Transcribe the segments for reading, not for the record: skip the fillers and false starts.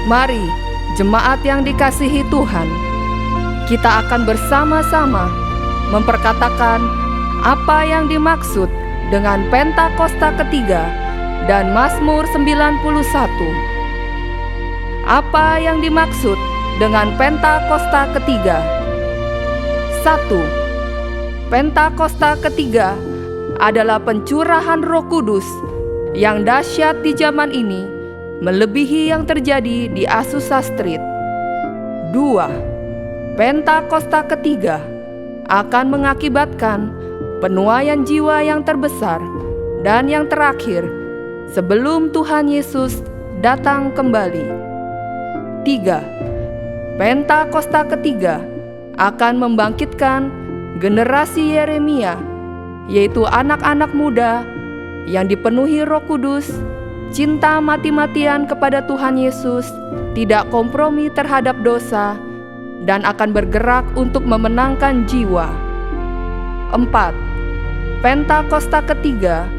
Mari, jemaat yang dikasihi Tuhan, kita akan bersama-sama memperkatakan apa yang dimaksud dengan Pentakosta ketiga dan Mazmur 91. Apa yang dimaksud dengan Pentakosta ketiga? 1. Pentakosta ketiga adalah pencurahan Roh Kudus yang dahsyat di zaman ini, melebihi yang terjadi di Azusa Street. 2. Pentakosta ketiga akan mengakibatkan penuaian jiwa yang terbesar dan yang terakhir sebelum Tuhan Yesus datang kembali. 3. Pentakosta ketiga akan membangkitkan generasi Yeremia, yaitu anak-anak muda yang dipenuhi Roh Kudus, cinta mati-matian kepada Tuhan Yesus, tidak kompromi terhadap dosa, dan akan bergerak untuk memenangkan jiwa. 4. Pentakosta ketiga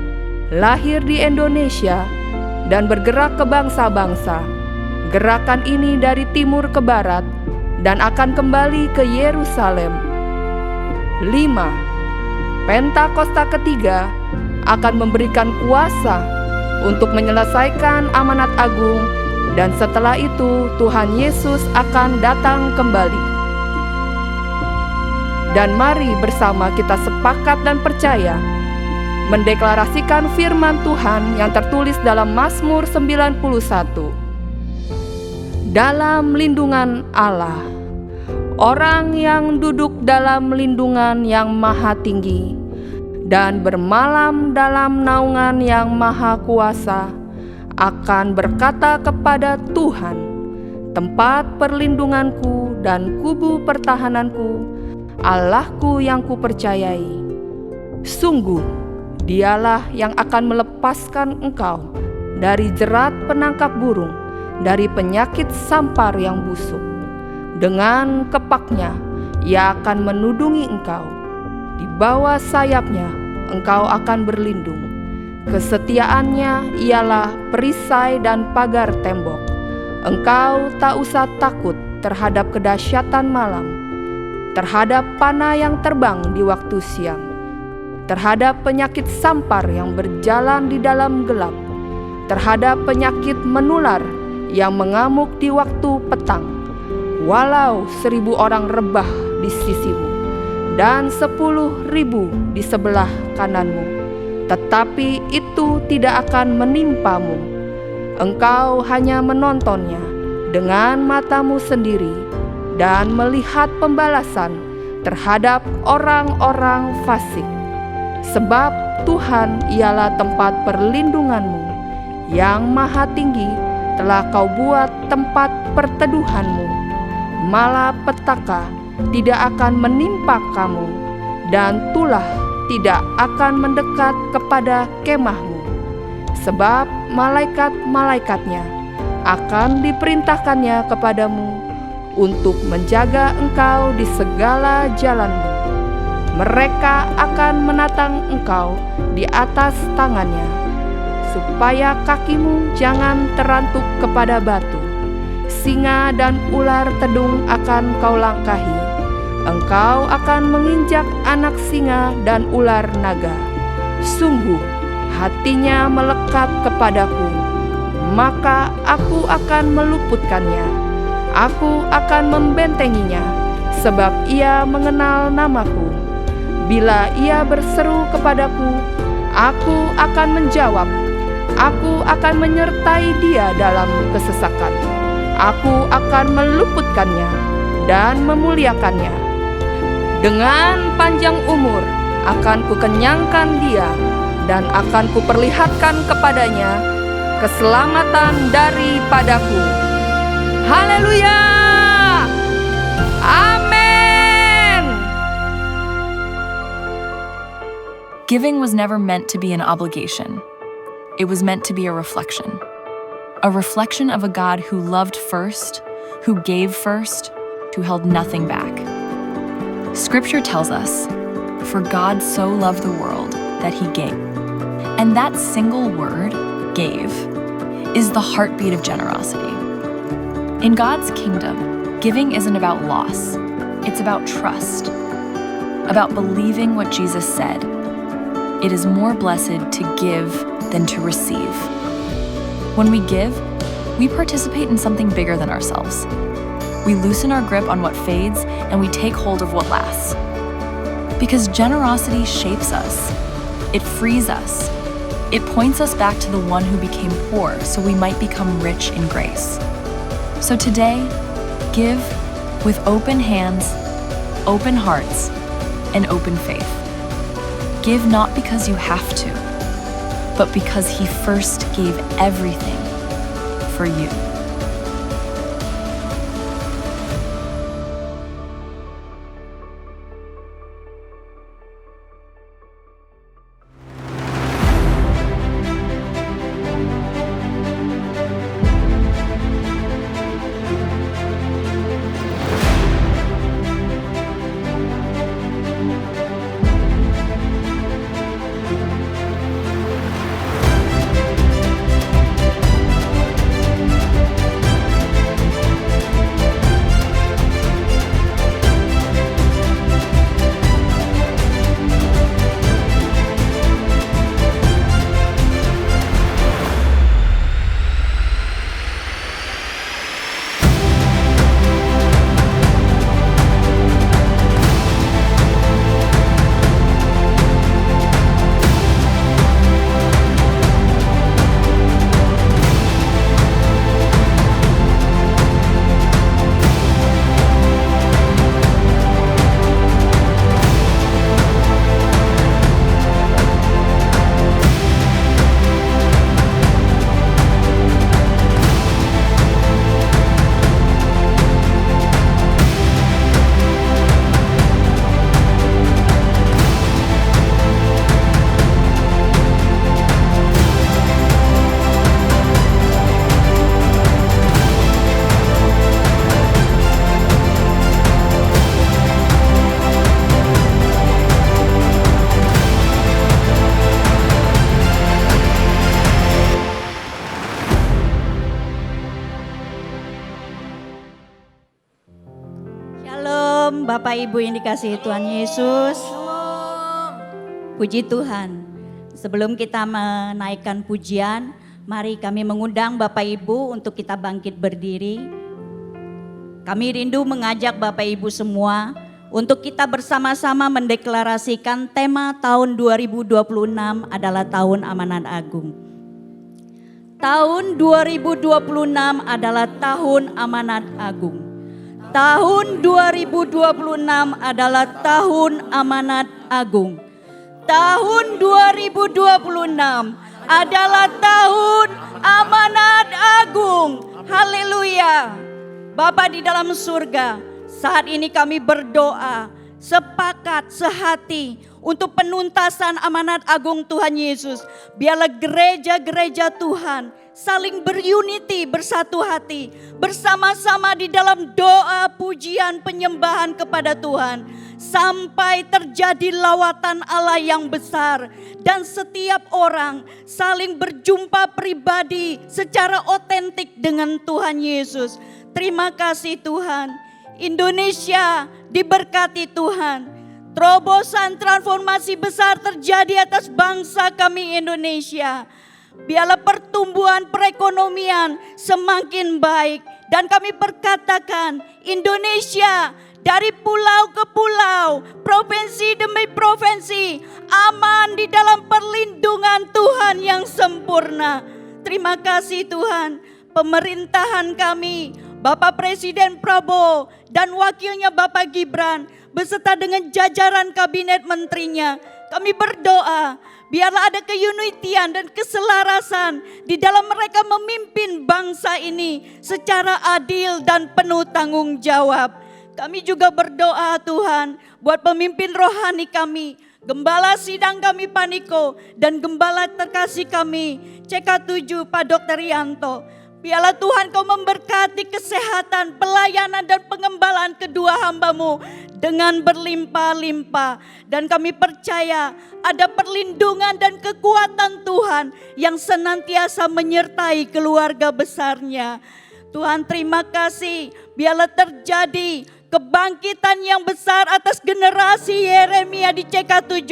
lahir di Indonesia dan bergerak ke bangsa-bangsa. Gerakan ini dari timur ke barat dan akan kembali ke Yerusalem. 5. Pentakosta ketiga akan memberikan kuasa untuk menyelesaikan amanat agung, dan setelah itu Tuhan Yesus akan datang kembali. Dan mari bersama kita sepakat dan percaya mendeklarasikan firman Tuhan yang tertulis dalam Mazmur 91. Dalam lindungan Allah, orang yang duduk dalam lindungan yang maha tinggi dan bermalam dalam naungan yang maha kuasa akan berkata kepada Tuhan, tempat perlindunganku dan kubu pertahananku, Allahku yang kupercayai. Sungguh, Dialah yang akan melepaskan engkau dari jerat penangkap burung, dari penyakit sampar yang busuk. Dengan kepaknya Ia akan menudungi engkau, di bawah sayapnya engkau akan berlindung. Kesetiaannya ialah perisai dan pagar tembok. Engkau tak usah takut terhadap kedahsyatan malam, terhadap panah yang terbang di waktu siang, terhadap penyakit sampar yang berjalan di dalam gelap, terhadap penyakit menular yang mengamuk di waktu petang. Walau 1.000 orang rebah di sisimu dan 10.000 di sebelah kananmu, tetapi itu tidak akan menimpamu. Engkau hanya menontonnya dengan matamu sendiri dan melihat pembalasan terhadap orang-orang fasik. Sebab Tuhan ialah tempat perlindunganmu, yang maha tinggi telah kau buat tempat perteduhanmu. Malapetaka tidak akan menimpa kamu, dan tulah tidak akan mendekat kepada kemahmu. Sebab malaikat-malaikatnya akan diperintahkannya kepadamu untuk menjaga engkau di segala jalanmu. Mereka akan menatang engkau di atas tangannya, supaya kakimu jangan terantuk kepada batu. Singa dan ular tedung akan kau langkahi. Engkau akan menginjak anak singa dan ular naga. Sungguh, hatinya melekat kepadaku, maka aku akan meluputkannya. Aku akan membentenginya, sebab ia mengenal namaku. Bila ia berseru kepadaku, aku akan menjawab. Aku akan menyertai dia dalam kesesakan. Aku akan meluputkannya dan memuliakannya. Dengan panjang umur akan kukenyangkan dia, dan akan kuperlihatkan kepadanya keselamatan daripadaku. Haleluya! Amen! Giving was never meant to be an obligation. It was meant to be a reflection. A reflection of a God who loved first, who gave first, who held nothing back. Scripture tells us, "For God so loved the world that He gave." And that single word, gave, is the heartbeat of generosity. In God's kingdom, giving isn't about loss. It's about trust, about believing what Jesus said. It is more blessed to give than to receive. When we give, we participate in something bigger than ourselves. We loosen our grip on what fades and we take hold of what lasts. Because generosity shapes us. It frees us. It points us back to the one who became poor so we might become rich in grace. So today, give with open hands, open hearts, and open faith. Give not because you have to, but because He first gave everything for you. Bapak Ibu yang dikasihi Tuhan Yesus. Puji Tuhan. Sebelum kita menaikkan pujian, mari kami mengundang Bapak Ibu untuk kita bangkit berdiri. Kami rindu mengajak Bapak Ibu semua untuk kita bersama-sama mendeklarasikan tema tahun 2026 adalah tahun amanat agung. Tahun 2026 adalah tahun amanat agung. Tahun 2026 adalah tahun amanat agung. Tahun 2026 adalah tahun amanat agung. Haleluya. Bapa di dalam surga, saat ini kami berdoa, sepakat, sehati untuk penuntasan amanat agung Tuhan Yesus. Biarlah gereja-gereja Tuhan saling berunity, bersatu hati, bersama-sama di dalam doa, pujian, penyembahan kepada Tuhan. Sampai terjadi lawatan Allah yang besar. Dan setiap orang saling berjumpa pribadi secara otentik dengan Tuhan Yesus. Terima kasih Tuhan. Indonesia diberkati Tuhan. Terobosan transformasi besar terjadi atas bangsa kami Indonesia. Biarlah pertumbuhan perekonomian semakin baik. Dan kami berkatakan Indonesia dari pulau ke pulau, provinsi demi provinsi, aman di dalam perlindungan Tuhan yang sempurna. Terima kasih Tuhan. Pemerintahan kami, Bapak Presiden Prabowo dan wakilnya Bapak Gibran beserta dengan jajaran kabinet menterinya, kami berdoa biarlah ada keunitian dan keselarasan di dalam mereka memimpin bangsa ini secara adil dan penuh tanggung jawab. Kami juga berdoa Tuhan buat pemimpin rohani kami, Gembala sidang kami Paniko dan Gembala terkasih kami CK7 Pak Dr. Rianto. Biarlah Tuhan kau memberkati kesehatan, pelayanan dan pengembalaan kedua hamba-Mu dengan berlimpah-limpah. Dan kami percaya ada perlindungan dan kekuatan Tuhan yang senantiasa menyertai keluarga besarnya. Tuhan terima kasih, biarlah terjadi kebangkitan yang besar atas generasi Yeremia di CK7.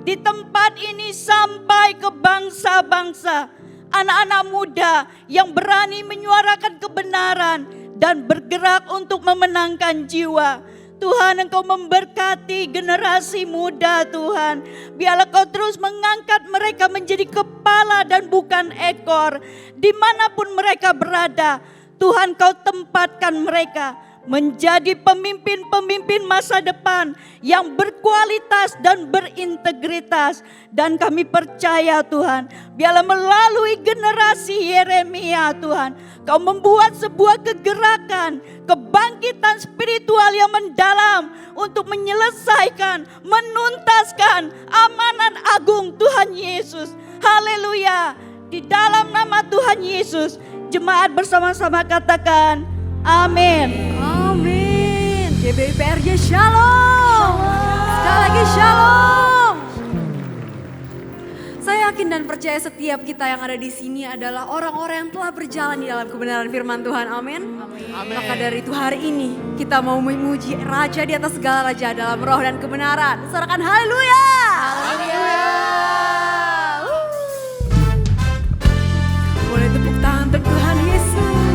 Di tempat ini sampai ke bangsa-bangsa. Anak-anak muda yang berani menyuarakan kebenaran dan bergerak untuk memenangkan jiwa. Tuhan, Engkau memberkati generasi muda Tuhan. Biarlah Kau terus mengangkat mereka menjadi kepala dan bukan ekor. Dimanapun mereka berada, Tuhan Kau tempatkan mereka menjadi pemimpin-pemimpin masa depan yang berkualitas dan berintegritas. Dan kami percaya Tuhan, biarlah melalui generasi Yeremia Tuhan, Kau membuat sebuah kegerakan, kebangkitan spiritual yang mendalam untuk menyelesaikan, menuntaskan amanat agung Tuhan Yesus. Haleluya. Di dalam nama Tuhan Yesus, jemaat bersama-sama katakan amin. Amin. GBIPRJ Shalom. Sekali lagi Shalom. Saya yakin dan percaya setiap kita yang ada di sini adalah orang-orang yang telah berjalan di dalam kebenaran firman Tuhan. Amin. Maka dari itu hari ini kita mau memuji Raja di atas segala raja dalam roh dan kebenaran. Sorakan haleluya. Haleluya. Boleh tepuk tangan untuk Tuhan Yesus.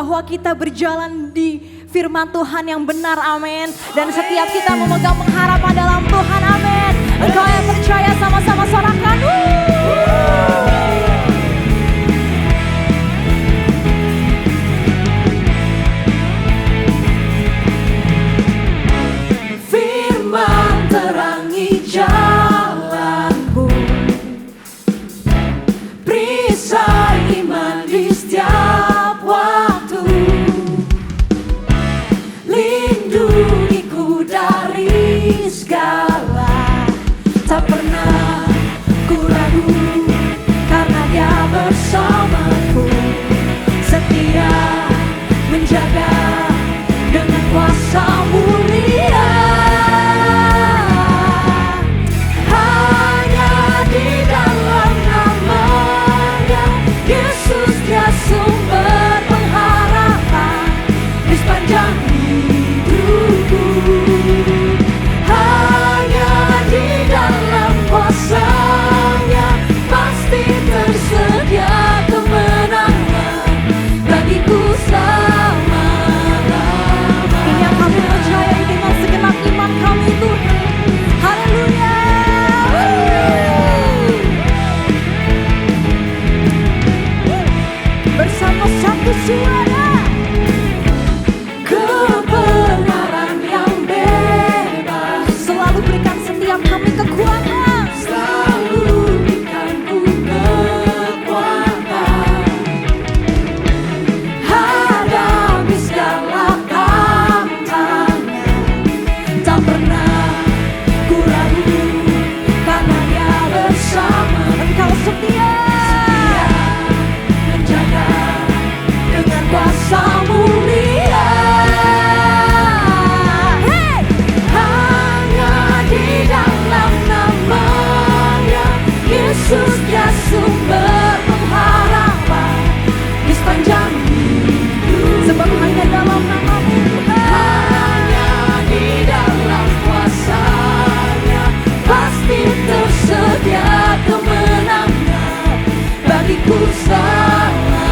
bahwa kita berjalan di firman Tuhan yang benar, amin. Dan setiap kita memegang pengharapan dalam Tuhan, amin. Engkau yang percaya sama-sama sorakan. Firman terangi jalanku, perisai iman di setiap waktu, lindungiku dari segala, tak pernah ku ragu karena Dia bersamaku, setia menjaga dengan kuasa mulia. Hanya di dalam nama-Nya Yesus, Dia sumber pengharapan di sepanjang hidupku. Hanya di dalam kuasa-Nya pasti tersedia kemenangan bagiku selama-lamanya. Ini yang kami percayai dengan segenap iman kami, Tuhan. Haleluya. Bersama satu suara. Kebenaran yang bebas Selalu berikan setiap kami kekuatan. selalu berikanku kekuatan, hadapi segala tantangan, tak pernah ku ragu karena Dia bersama. Engkau setia. Menjaga dengan kuasa mulia. Hanya di dalam nama-Nya Yesus, Dia sumber pengharapan di sepanjang hidup. Sebab hanya dalam nama-Mu, Hanya di dalam kuasa-Nya pasti tersedia kemenangan bagiku selamanya.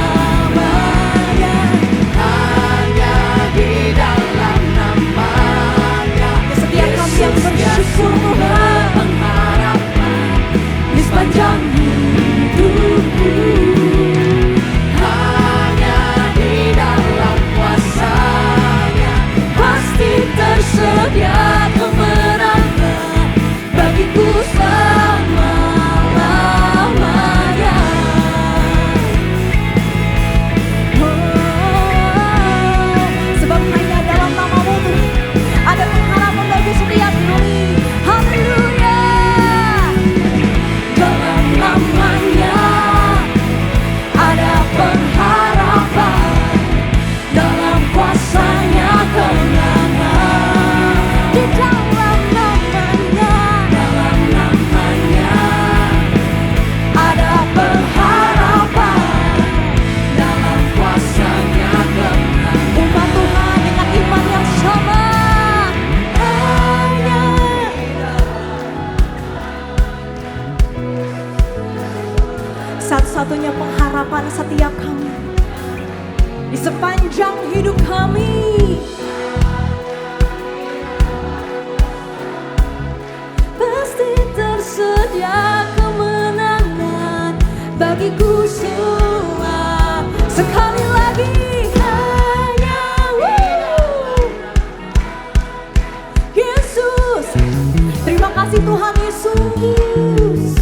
Hanya di dalam nama-Nya setiap kami yang Yesus, Dia bersyukur, sumber pengharapan di sepanjang hidupku. Hanya di dalam kuasa-Nya pasti tersedia kemenangan bagiku selama-lamanya. sebab hanya dalam nama-Mu, Tuhan, ada pengharapan bagi setiap kami. Haleluya. Dalam nama-Nya ada pengharapan, dalam kuasa-Nya kemenangan. Di dalam nama-Nya, Dalam nama-Nya ada pengharapan, dalam kuasa-Nya kemenangan. umat Tuhan dengan iman yang sama. Satu-satunya pengharapan setiap kami di sepanjang hidup kami. Pasti tersedia kemenangan bagiku semua. Sekali lagi hanya Yesus, terima kasih Tuhan Yesus.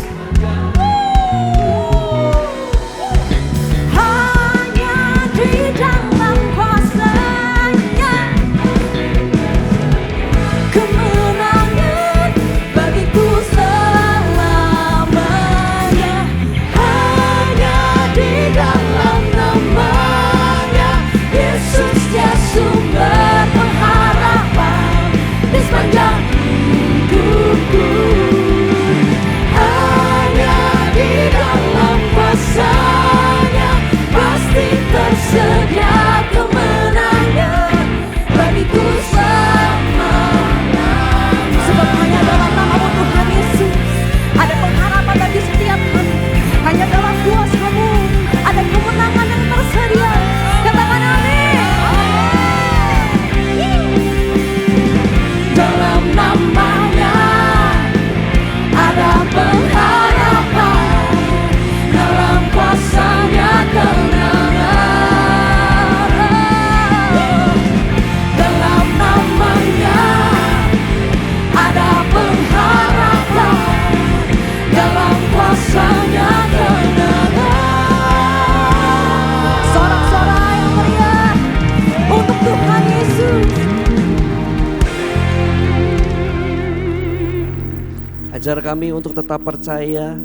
Ajar kami untuk tetap percaya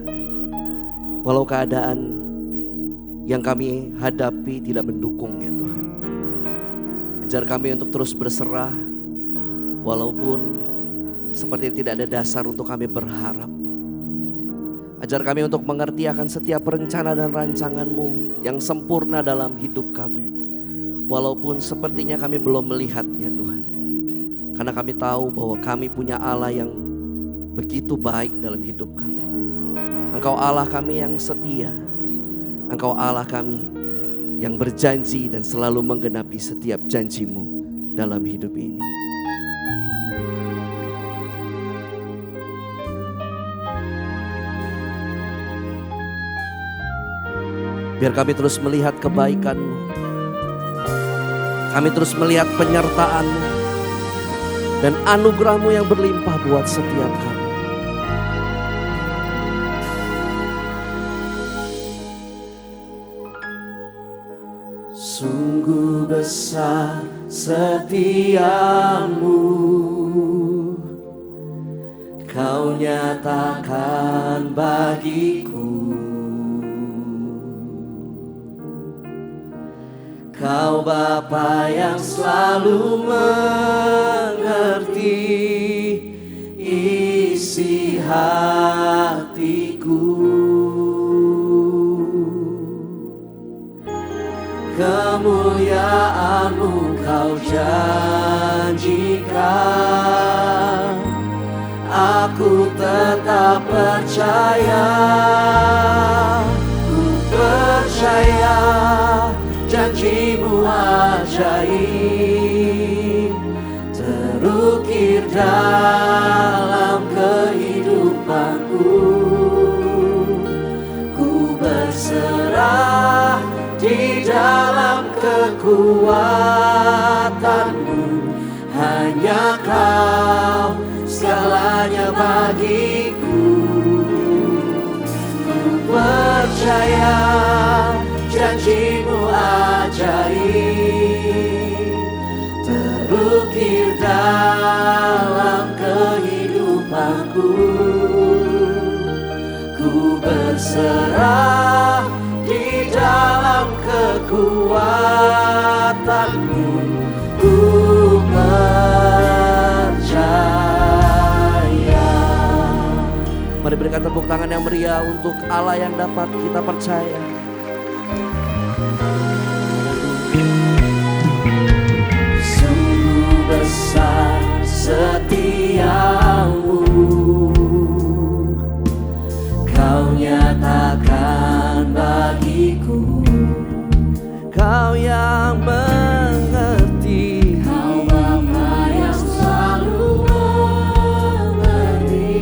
walau keadaan yang kami hadapi tidak mendukung ya Tuhan. Ajar kami untuk terus berserah walaupun seperti tidak ada dasar untuk kami berharap. Ajar kami untuk mengerti akan setiap rencana dan rancangan-Mu yang sempurna dalam hidup kami. Walaupun sepertinya kami belum melihatnya Tuhan. Karena kami tahu bahwa kami punya Allah yang begitu baik dalam hidup kami. Engkau Allah kami yang setia. Engkau Allah kami yang berjanji dan selalu menggenapi setiap janji-Mu dalam hidup ini. Biar kami terus melihat kebaikan-Mu. Kami terus melihat penyertaan-Mu dan anugerah-Mu yang berlimpah buat setiap kami. Sungguh besar setia-Mu, Kau nyatakan bagiku. Kau Bapa yang selalu mengerti isi hatiku. Kemuliaan-Mu Kau janjikan, aku tetap percaya. Ku percaya janji-Mu ajaib terukir dalam kehidupanku. Ku berserah di dalam kekuatan-Mu, hanya Kau segalanya bagiku. Ku percaya janji-Mu ajaib terukir dalam kehidupanku. Ku berserah di dalam kekuatan-Mu. Ku percaya. Mari berikan tepuk tangan yang meriah untuk Allah yang dapat kita percaya. Sungguh besar setia-Mu, Kau nyatakan bagiku. Kau yang mengerti, Kau Bapa yang selalu mengerti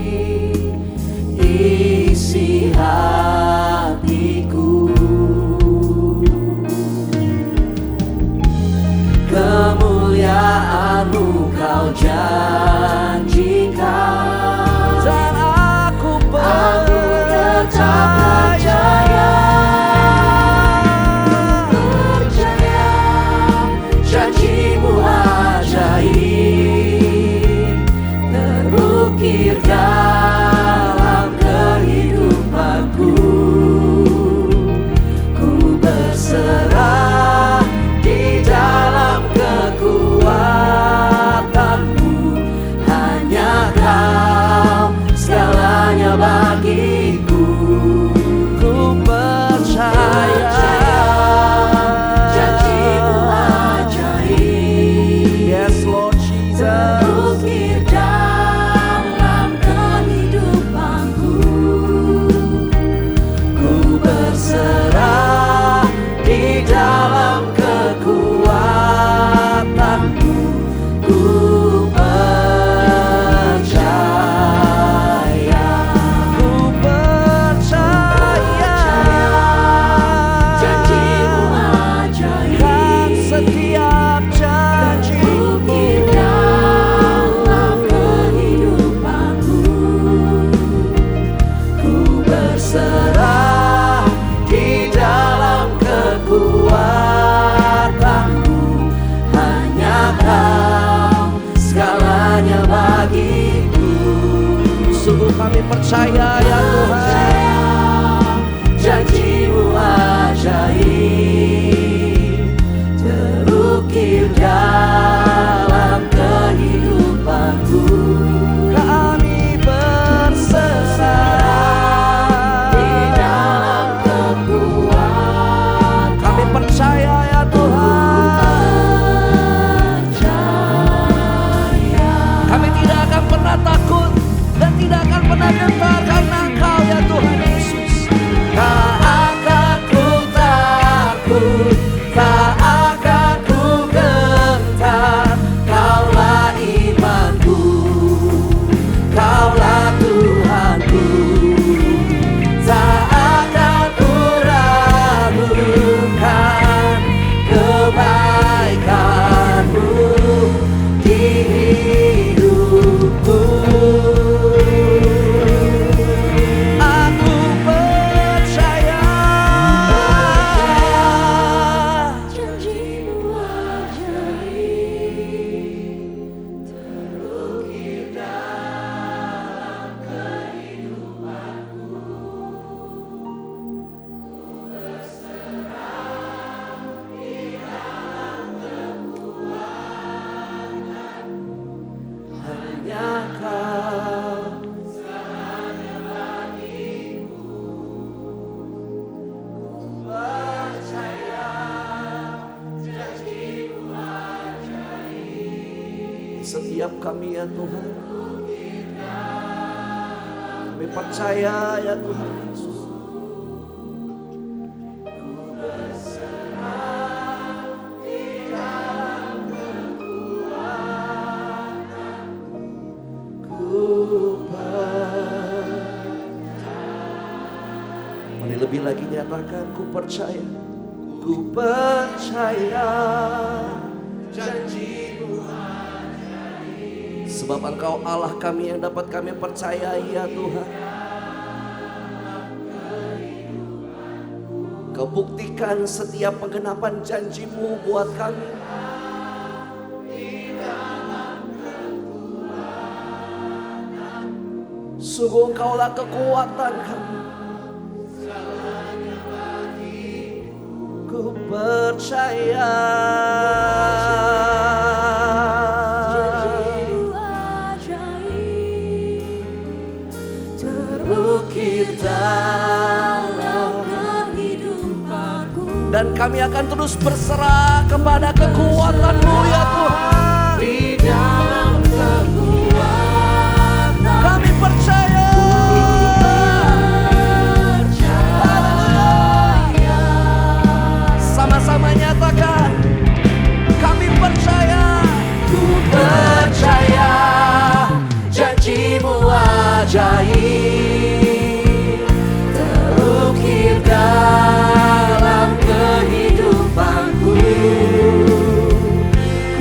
isi hatiku. Kemuliaan-Mu Kau janjikan, dan aku tetap percaya. Janji-Mu ajaib terukir dalam kehidupanku. Ku berserah di dalam kekuatan-Mu, hanya Kau segalanya bagiku. Ku percaya janji-Mu ajaib, yes Lord Jesus, terukir dalam kehidupanku. Ku berserah di dalam kekuatan-Mu. Ku percaya, ku percaya janji-Mu ajaib, kan setiap janji-Mu dalam kehidupanku. Ku berserah di dalam kekuatan-Mu, hanya Kau Kami percaya ya Tuhan, janji-Mu ajaib terukir dalam kehidupanku. Kami berserah di dalam kekuatan. Kami percaya ya Tuhan, kami tidak akan pernah takut dan tidak akan pernah gentar karena Engkau ya Tuhan Yesus. Tak akan ku takut, tak akan ku gentar. Kaulah imanku, Kaulah Tuhanku. Tak akan ku ragukan kebaikan-Mu di hidupku. Aku percaya janji-Mu ajaib terukir dalam kehidupanku. Ku berserah di dalam kekuatan-Mu. Hanya Kau segalanya bagiku. Ku percaya janji-Mu ajaib. Setiap kami ya Tuhan, kami percaya ya Tuhan Yesus. Ku berserah di dalam kekuatan-Mu. Ku percaya. Mari lebih lagi nyatakan, ku percaya. Ku percaya janji-Mu ajaib. Sebab Engkau Allah kami yang dapat kami percayai ya Tuhan. Kau buktikan setiap penggenapan janji-Mu buat kami. Sungguh Engkaulah kekuatan kami. Ku percaya. Terukir dalam kehidupanku. Dan kami akan terus berserah kepada kekuatan-Mu ya Tuhan. Di dalam kekuatan kami percaya. Haleluya. Sama-sama nyatakan, kami percaya. Ku percaya janji-Mu ajaib terukir dalam kehidupanku.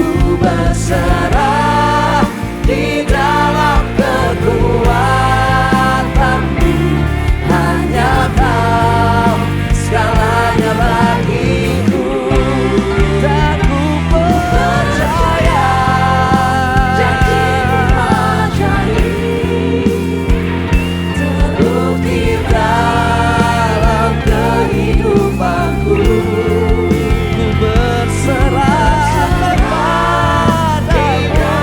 Ku berserah di dalam kekuatan-Mu. Hanya Kau segalanya bagiku. Dan ku percaya janji-Mu ajaib terukir dalam kehidupanku. Ku berserah kepada-Mu.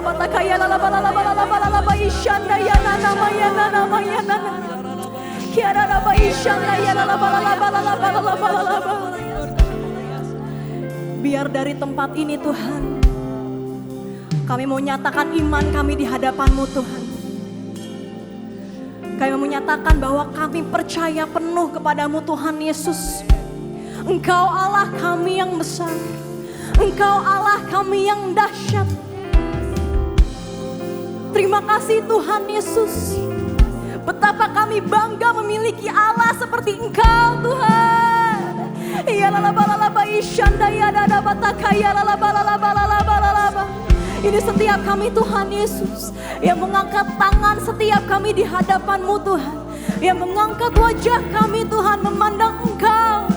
batakaya lalaba lalaba lalaba lalaba ishanda ya nana maya nana maya nana. Kiara lalaba ishanda ya lalaba lalaba lalaba lalaba lalaba. Biar dari tempat ini Tuhan, kami mau nyatakan iman kami di hadapan-Mu Tuhan. Kami mau menyatakan bahwa kami percaya penuh kepadamu Tuhan Yesus. Engkau Allah kami yang besar. Engkau Allah kami yang dahsyat. Terima kasih Tuhan Yesus. Betapa kami bangga memiliki Allah seperti Engkau Tuhan. Ya lalaba lalaba ishanda ya dada bataka ya lalaba lalaba lalaba lalaba. Ini setiap kami Tuhan Yesus yang mengangkat tangan setiap kami di hadapan-Mu Tuhan. Yang mengangkat wajah kami Tuhan memandang Engkau.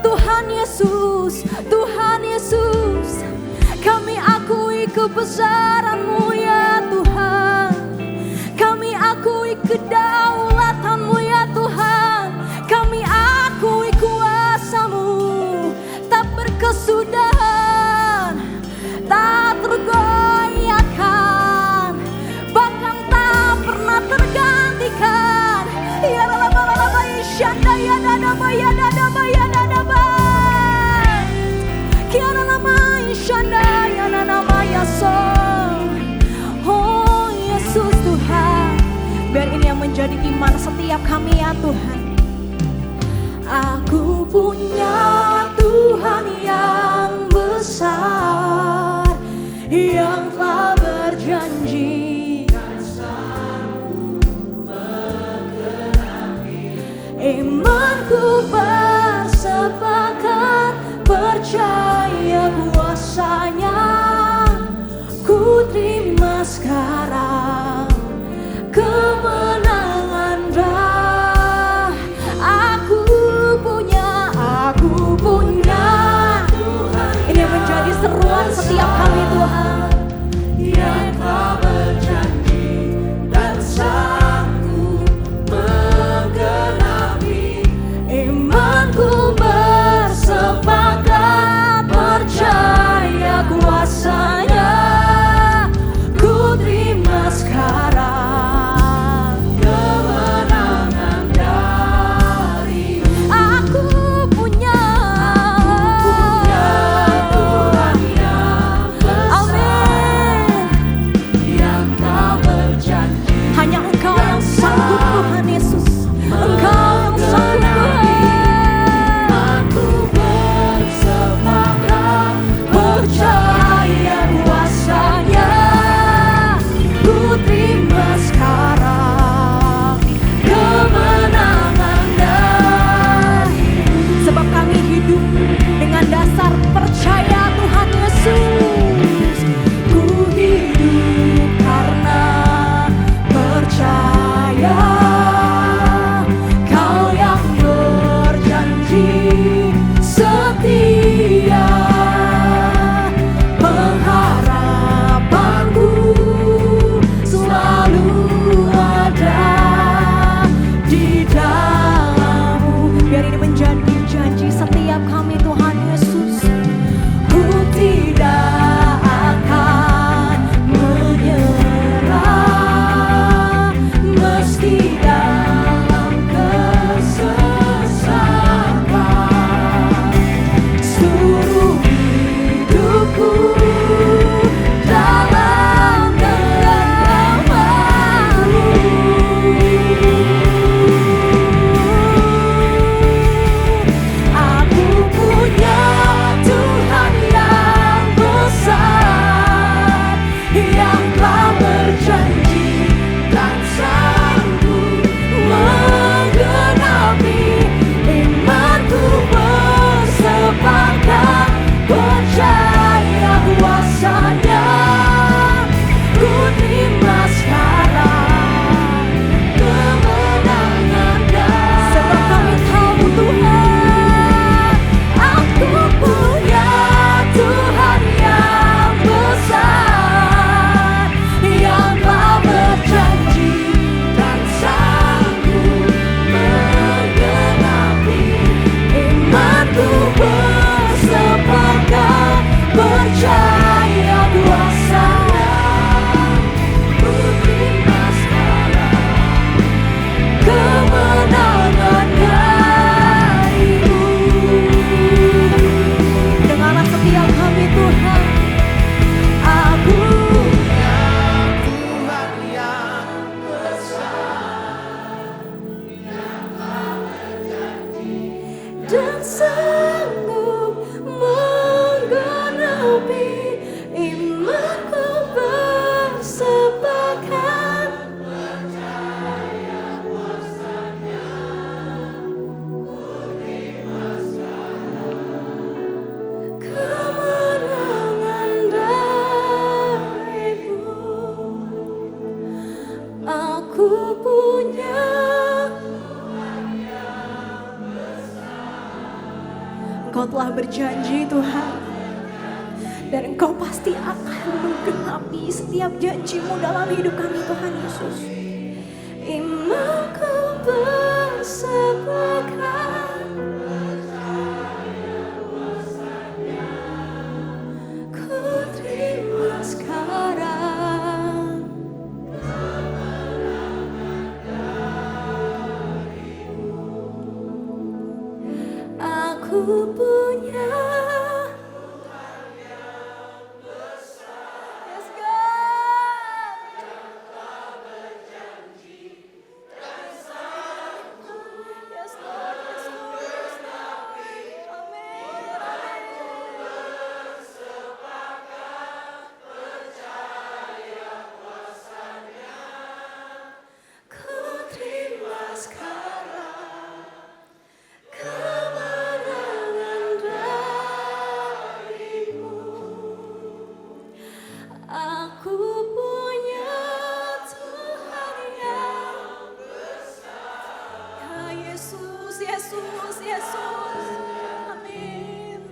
Tuhan Yesus, Tuhan Yesus. Kami akui kebesaran-Mu ya Tuhan. Kami akui kedaulatan-Mu ya Tuhan. Kami akui kuasa-Mu tak berkesudahan, tak tergoyahkan, bahkan tak pernah tergantikan. Ya lalaba lalaba ishanda ya dadaba ya dadaba ya dadaba. Kiara lama ishanda ya nanama ya so. Oh Yesus Tuhan, biar ini yang menjadi iman setiap kami ya Tuhan. Aku punya Tuhan yang besar, yang telah berjanji imanku bersepakat, percaya kuasanya. Ku terima sekarang kemenangan dah. Aku punya Tuhan. Ini yang menjadi seruan setiap kami Tuhan. Yang telah berjanji dan sanggup menggenapi imanku bersepakat, percaya kuasanya. Ku terima sekarang kemenangan dari aku punya Tuhan yang besar. Amin. Yang tak berjanji, hanya Engkau yang sanggup Tuhan Yesus. Engkau yang sanggup Tuhan. Aku bersepakat, percaya kuasanya. Ku terima Aku punya Engkau telah berjanji Tuhan, dan Engkau pasti akan menggenapi setiap janji-Mu dalam hidup kami Tuhan Yesus. Imanku bersepakat, ku terima sekarang. Aku punya Yes, God. Yes, Lord. Yes, Lord. Yes, Lord. Amin. Ku terima sekarang kemenangan dari-Mu. Aku punya Tuhan yang besar. Ya Yesus, Yesus, Yesus. Amin.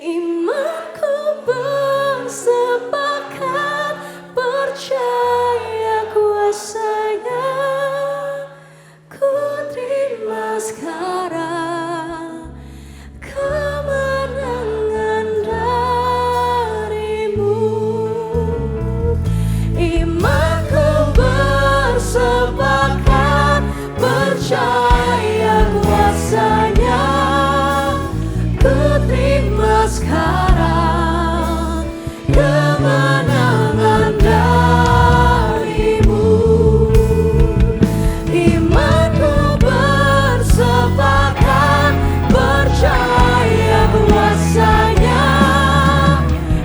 Imanku bersepakat, percaya kuasa-Nya, ku terima sekarang kemenangan dari-Mu. Imanku bersepakat, percaya kuasa-Nya, ku terima sekarang kemenangan dari-Mu. Imanku bersepakat, percaya kuasa-Nya,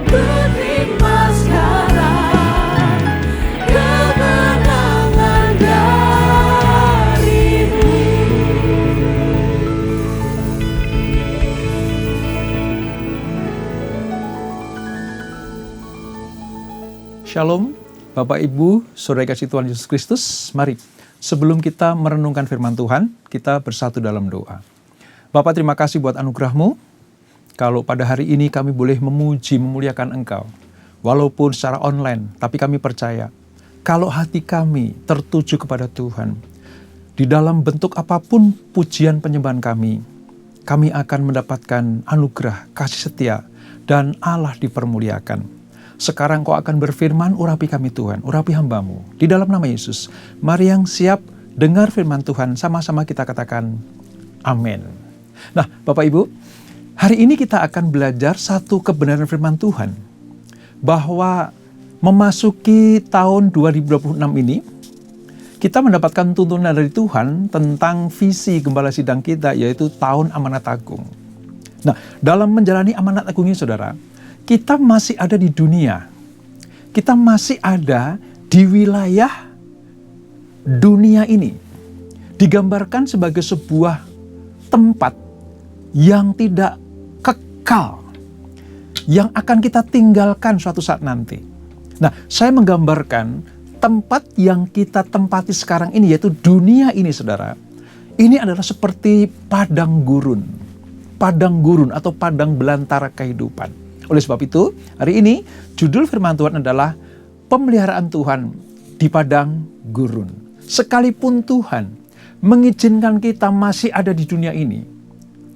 ku terima sekarang kemenangan dari-Mu. Shalom, Bapak Ibu, Saudara kasih Tuhan Yesus Kristus. Mari, sebelum kita merenungkan firman Tuhan, kita bersatu dalam doa. Bapak, terima kasih buat anugerah-Mu. Kalau pada hari ini kami boleh memuji, memuliakan Engkau. Walaupun secara online, tapi kami percaya, kalau hati kami tertuju kepada Tuhan, di dalam bentuk apapun pujian penyembahan kami akan mendapatkan anugerah, kasih setia, dan Allah dipermuliakan. Sekarang Kau akan berfirman, urapi kami Tuhan, urapi hamba-Mu. Di dalam nama Yesus, mari yang siap dengar firman Tuhan, sama-sama kita katakan, amin. Nah, Bapak Ibu, hari ini kita akan belajar satu kebenaran firman Tuhan, bahwa memasuki tahun 2026 ini, kita mendapatkan tuntunan dari Tuhan tentang visi Gembala Sidang kita, yaitu tahun amanat agung. Nah, dalam menjalani amanat agung ini, saudara, kita masih ada di dunia. Kita masih ada di wilayah dunia ini. Digambarkan sebagai sebuah tempat yang tidak kekal, yang akan kita tinggalkan suatu saat nanti. Nah, saya menggambarkan tempat yang kita tempati sekarang ini, yaitu dunia ini, saudara. Ini adalah seperti padang gurun atau padang belantara kehidupan. Oleh sebab itu, hari ini judul firman Tuhan adalah pemeliharaan Tuhan di padang gurun. Sekalipun Tuhan mengizinkan kita masih ada di dunia ini,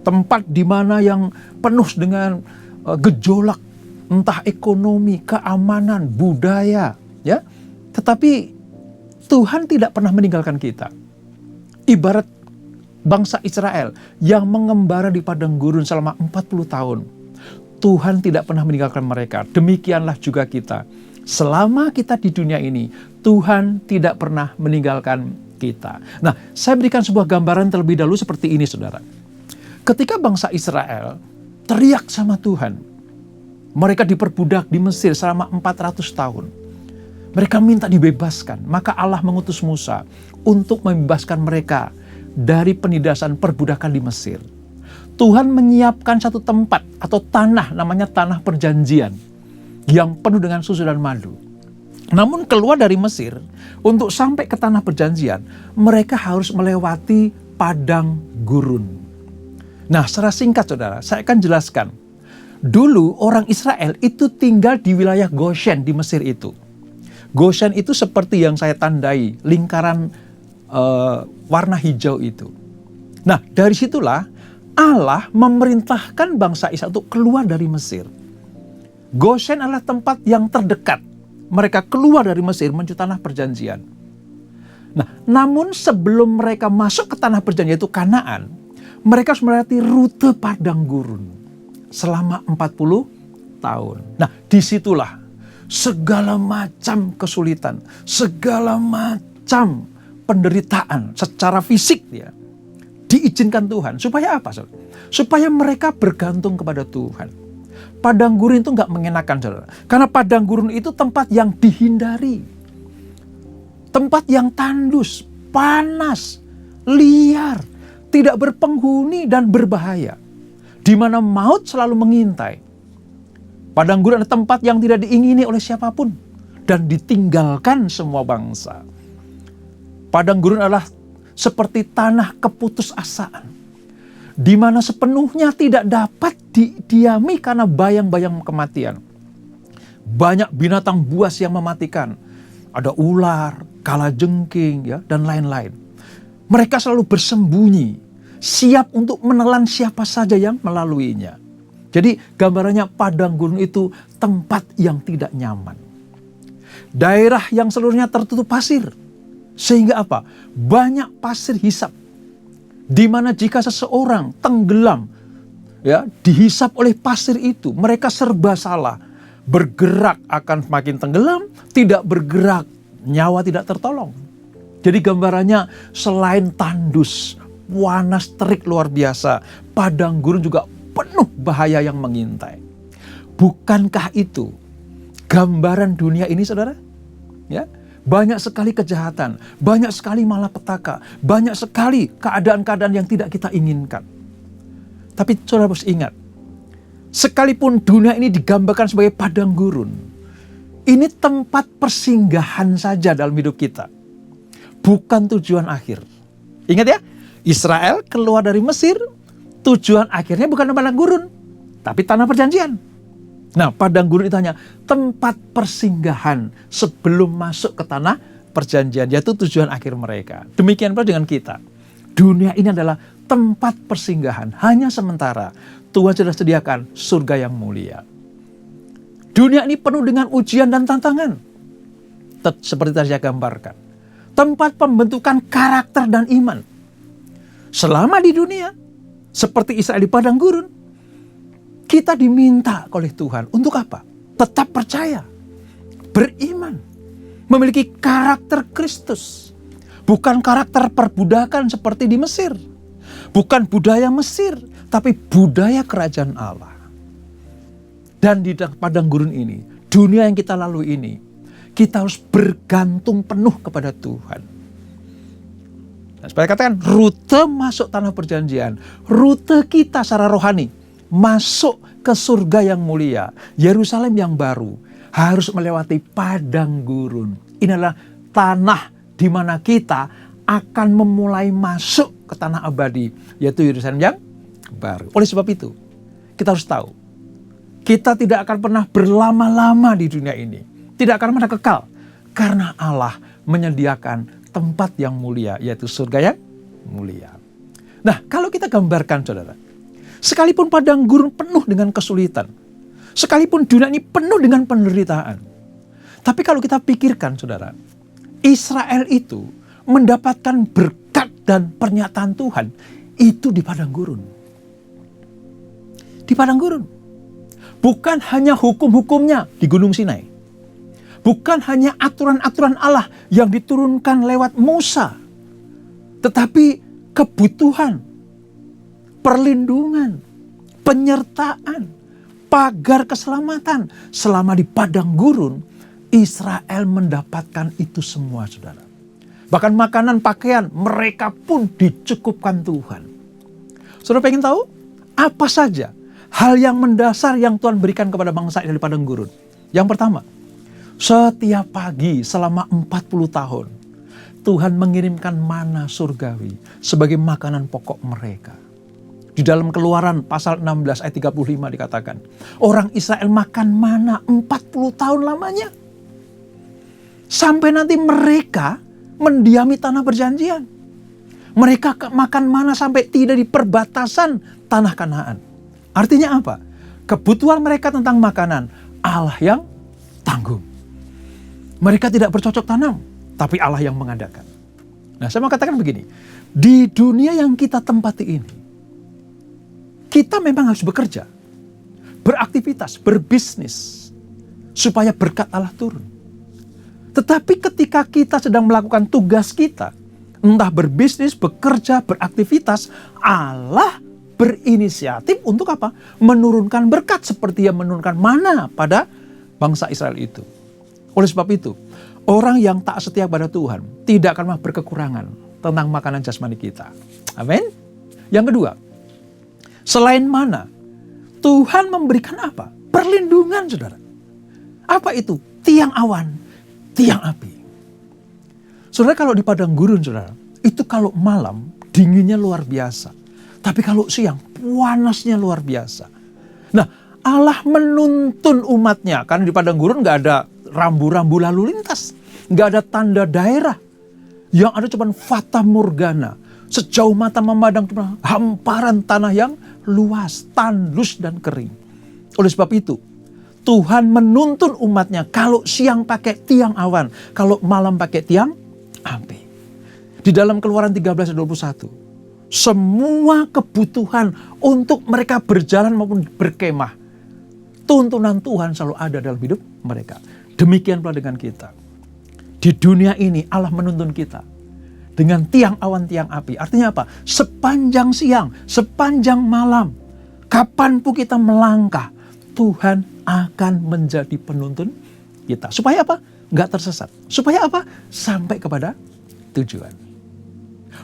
tempat di mana yang penuh dengan gejolak, entah ekonomi, keamanan, budaya, ya. Tetapi Tuhan tidak pernah meninggalkan kita. Ibarat bangsa Israel yang mengembara di padang gurun selama 40 tahun. Tuhan tidak pernah meninggalkan mereka. Demikianlah juga kita. Selama kita di dunia ini, Tuhan tidak pernah meninggalkan kita. Nah, saya berikan sebuah gambaran terlebih dahulu seperti ini, saudara. Ketika bangsa Israel teriak sama Tuhan, mereka diperbudak di Mesir selama 400 tahun. Mereka minta dibebaskan. Maka Allah mengutus Musa untuk membebaskan mereka dari penindasan perbudakan di Mesir. Tuhan menyiapkan satu tempat atau tanah, namanya tanah perjanjian. yang penuh dengan susu dan madu. Namun keluar dari Mesir, untuk sampai ke tanah perjanjian, mereka harus melewati padang gurun. Nah, secara singkat saudara, saya akan jelaskan. Dulu orang Israel itu tinggal di wilayah Goshen di Mesir itu. Goshen itu seperti yang saya tandai, lingkaran warna hijau itu. Nah, dari situlah Allah memerintahkan bangsa Israel untuk keluar dari Mesir. Goshen adalah tempat yang terdekat. Mereka keluar dari Mesir menuju tanah perjanjian. Nah, namun sebelum mereka masuk ke tanah perjanjian itu Kanaan, mereka harus melewati rute padang gurun selama 40 tahun. Nah, disitulah segala macam kesulitan, segala macam penderitaan secara fisik ya diizinkan Tuhan. Supaya apa? Supaya mereka bergantung kepada Tuhan. Padang gurun itu nggak mengenakan, saudara. Karena padang gurun itu tempat yang dihindari. Tempat yang tandus, panas, liar, tidak berpenghuni dan berbahaya. Di mana maut selalu mengintai. Padang gurun adalah tempat yang tidak diingini oleh siapapun. Dan ditinggalkan semua bangsa. Padang gurun adalah seperti tanah keputusasaan, di mana sepenuhnya tidak dapat didiami karena bayang-bayang kematian. Banyak binatang buas yang mematikan, ada ular, kalajengking, ya, dan lain-lain. Mereka selalu bersembunyi, siap untuk menelan siapa saja yang melaluinya. Jadi gambarannya padang gurun itu tempat yang tidak nyaman. Daerah yang seluruhnya tertutup pasir. Sehingga apa? Banyak pasir hisap. Di mana jika seseorang tenggelam, ya, dihisap oleh pasir itu, mereka serba salah. Bergerak akan semakin tenggelam, tidak bergerak, nyawa tidak tertolong. Jadi gambarannya selain tandus, panas terik luar biasa, padang gurun juga penuh bahaya yang mengintai. Bukankah itu gambaran dunia ini, saudara? Ya. Banyak sekali kejahatan, banyak sekali malapetaka, banyak sekali keadaan-keadaan yang tidak kita inginkan. Tapi saudara harus ingat, sekalipun dunia ini digambarkan sebagai padang gurun, ini tempat persinggahan saja dalam hidup kita. Bukan tujuan akhir. Ingat ya, Israel keluar dari Mesir, tujuan akhirnya bukan padang gurun, tapi tanah perjanjian. Nah, padang gurun itu hanya tempat persinggahan sebelum masuk ke tanah perjanjian, yaitu tujuan akhir mereka. Demikian pula dengan kita. Dunia ini adalah tempat persinggahan, hanya sementara. Tuhan sudah sediakan surga yang mulia. Dunia ini penuh dengan ujian dan tantangan. Seperti tadi saya gambarkan. Tempat pembentukan karakter dan iman. Selama di dunia, seperti Israel di padang gurun, kita diminta oleh Tuhan untuk apa? Tetap percaya, beriman, memiliki karakter Kristus. Bukan karakter perbudakan seperti di Mesir. Bukan budaya Mesir, tapi budaya kerajaan Allah. Dan di padang gurun ini, dunia yang kita lalui ini, kita harus bergantung penuh kepada Tuhan. Nah, supaya katakan, rute masuk tanah perjanjian, rute kita secara rohani, masuk ke surga yang mulia, Yerusalem yang baru, harus melewati padang gurun. Ini adalah tanah di mana kita akan memulai masuk ke tanah abadi, yaitu Yerusalem yang baru. Oleh sebab itu, kita harus tahu, kita tidak akan pernah berlama-lama di dunia ini. Tidak akan pernah kekal. Karena Allah menyediakan tempat yang mulia, yaitu surga yang mulia. Nah, kalau kita gambarkan, saudara, sekalipun padang gurun penuh dengan kesulitan, sekalipun dunia ini penuh dengan penderitaan, tapi kalau kita pikirkan, saudara, Israel itu mendapatkan berkat dan pernyataan Tuhan itu di padang gurun. Di padang gurun. Bukan hanya hukum-hukumnya di Gunung Sinai. Bukan hanya aturan-aturan Allah yang diturunkan lewat Musa. Tetapi kebutuhan, perlindungan, penyertaan, pagar keselamatan. Selama di padang gurun, Israel mendapatkan itu semua, saudara. Bahkan makanan, pakaian, mereka pun dicukupkan Tuhan. Saudara pengen tahu? Apa saja hal yang mendasar yang Tuhan berikan kepada bangsa dari padang gurun? Yang pertama, setiap pagi selama 40 tahun, Tuhan mengirimkan mana surgawi sebagai makanan pokok mereka. Di dalam Keluaran pasal 16 ayat 35 dikatakan, orang Israel makan mana 40 tahun lamanya. Sampai nanti mereka mendiami tanah perjanjian. Mereka makan mana sampai tidak di perbatasan tanah Kanaan. Artinya apa? Kebutuhan mereka tentang makanan, Allah yang tanggung. Mereka tidak bercocok tanam, tapi Allah yang mengadakan. Nah, saya mau katakan begini, di dunia yang kita tempati ini, kita memang harus bekerja, beraktivitas, berbisnis, supaya berkat Allah turun. Tetapi ketika kita sedang melakukan tugas kita, entah berbisnis, bekerja, beraktivitas, Allah berinisiatif untuk apa? Menurunkan berkat seperti yang menurunkan mana pada bangsa Israel itu. Oleh sebab itu, orang yang tak setia pada Tuhan tidak akan berkekurangan tentang makanan jasmani kita. Amin. Yang kedua, selain mana, Tuhan memberikan apa? Perlindungan, saudara. Apa itu? Tiang awan, tiang api. Saudara, kalau di padang gurun, saudara, itu kalau malam dinginnya luar biasa. Tapi kalau siang panasnya luar biasa. Nah, Allah menuntun umatnya. Karena di padang gurun gak ada rambu-rambu lalu lintas. Gak ada tanda daerah. Yang ada cuma fata morgana. Sejauh mata memandang cuma hamparan tanah yang luas, tandus dan kering. Oleh sebab itu, Tuhan menuntun umatnya kalau siang pakai tiang awan, kalau malam pakai tiang api. Di dalam Keluaran 13:21, semua kebutuhan untuk mereka berjalan maupun berkemah, tuntunan Tuhan selalu ada dalam hidup mereka. Demikian pula dengan kita. Di dunia ini Allah menuntun kita dengan tiang awan, tiang api. Artinya apa? Sepanjang siang, sepanjang malam, kapanpun kita melangkah, Tuhan akan menjadi penuntun kita. Supaya apa? Nggak tersesat. Supaya apa? Sampai kepada tujuan.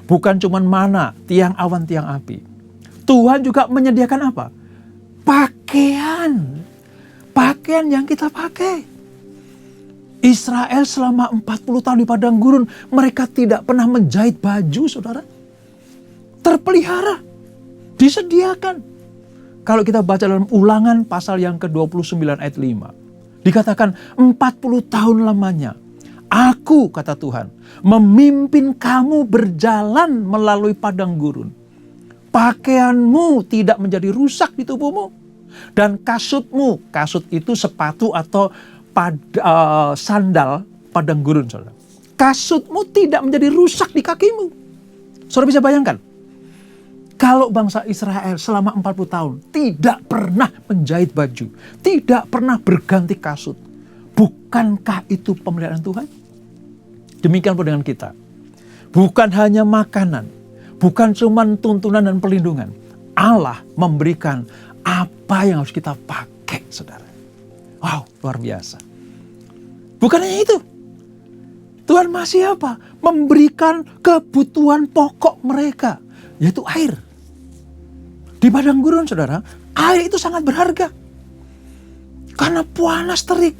Bukan cuma mana, tiang awan, tiang api. Tuhan juga menyediakan apa? Pakaian. Pakaian yang kita pakai. Israel selama 40 tahun di padang gurun, mereka tidak pernah menjahit baju, saudara. Terpelihara. Disediakan. Kalau kita baca dalam Ulangan pasal yang ke-29 ayat 5. Dikatakan 40 tahun lamanya. Aku, kata Tuhan, memimpin kamu berjalan melalui padang gurun. Pakaianmu tidak menjadi rusak di tubuhmu. Dan kasutmu, kasut itu sepatu atau sandal padang gurun, saudara. Kasutmu tidak menjadi rusak di kakimu. Saudara bisa bayangkan, kalau bangsa Israel selama 40 tahun tidak pernah menjahit baju, tidak pernah berganti kasut, bukankah itu pemeliharaan Tuhan? Demikian pun dengan kita. Bukan hanya makanan, bukan cuma tuntunan dan perlindungan. Allah memberikan apa yang harus kita pakai, saudara. Wow, luar biasa. Bukan hanya itu. Tuhan masih apa? Memberikan kebutuhan pokok mereka, yaitu air. Di padang gurun, saudara, air itu sangat berharga. Karena panas terik,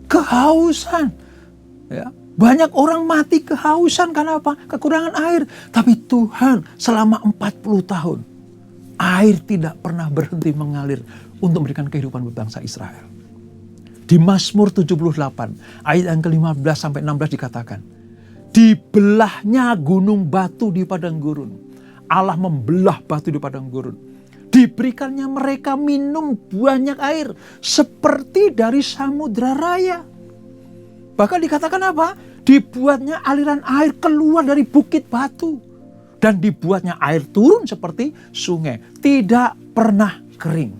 kehausan. Ya, banyak orang mati kehausan karena apa? Kekurangan air. Tapi Tuhan selama 40 tahun, air tidak pernah berhenti mengalir untuk memberikan kehidupan buat bangsa Israel. Di Mazmur 78 ayat yang ke-15 sampai 16 dikatakan, dibelahnya gunung batu di padang gurun. Allah membelah batu di padang gurun. Diberikannya mereka minum banyak air seperti dari samudra raya. Bahkan dikatakan apa? Dibuatnya aliran air keluar dari bukit batu. Dan dibuatnya air turun seperti sungai. Tidak pernah kering.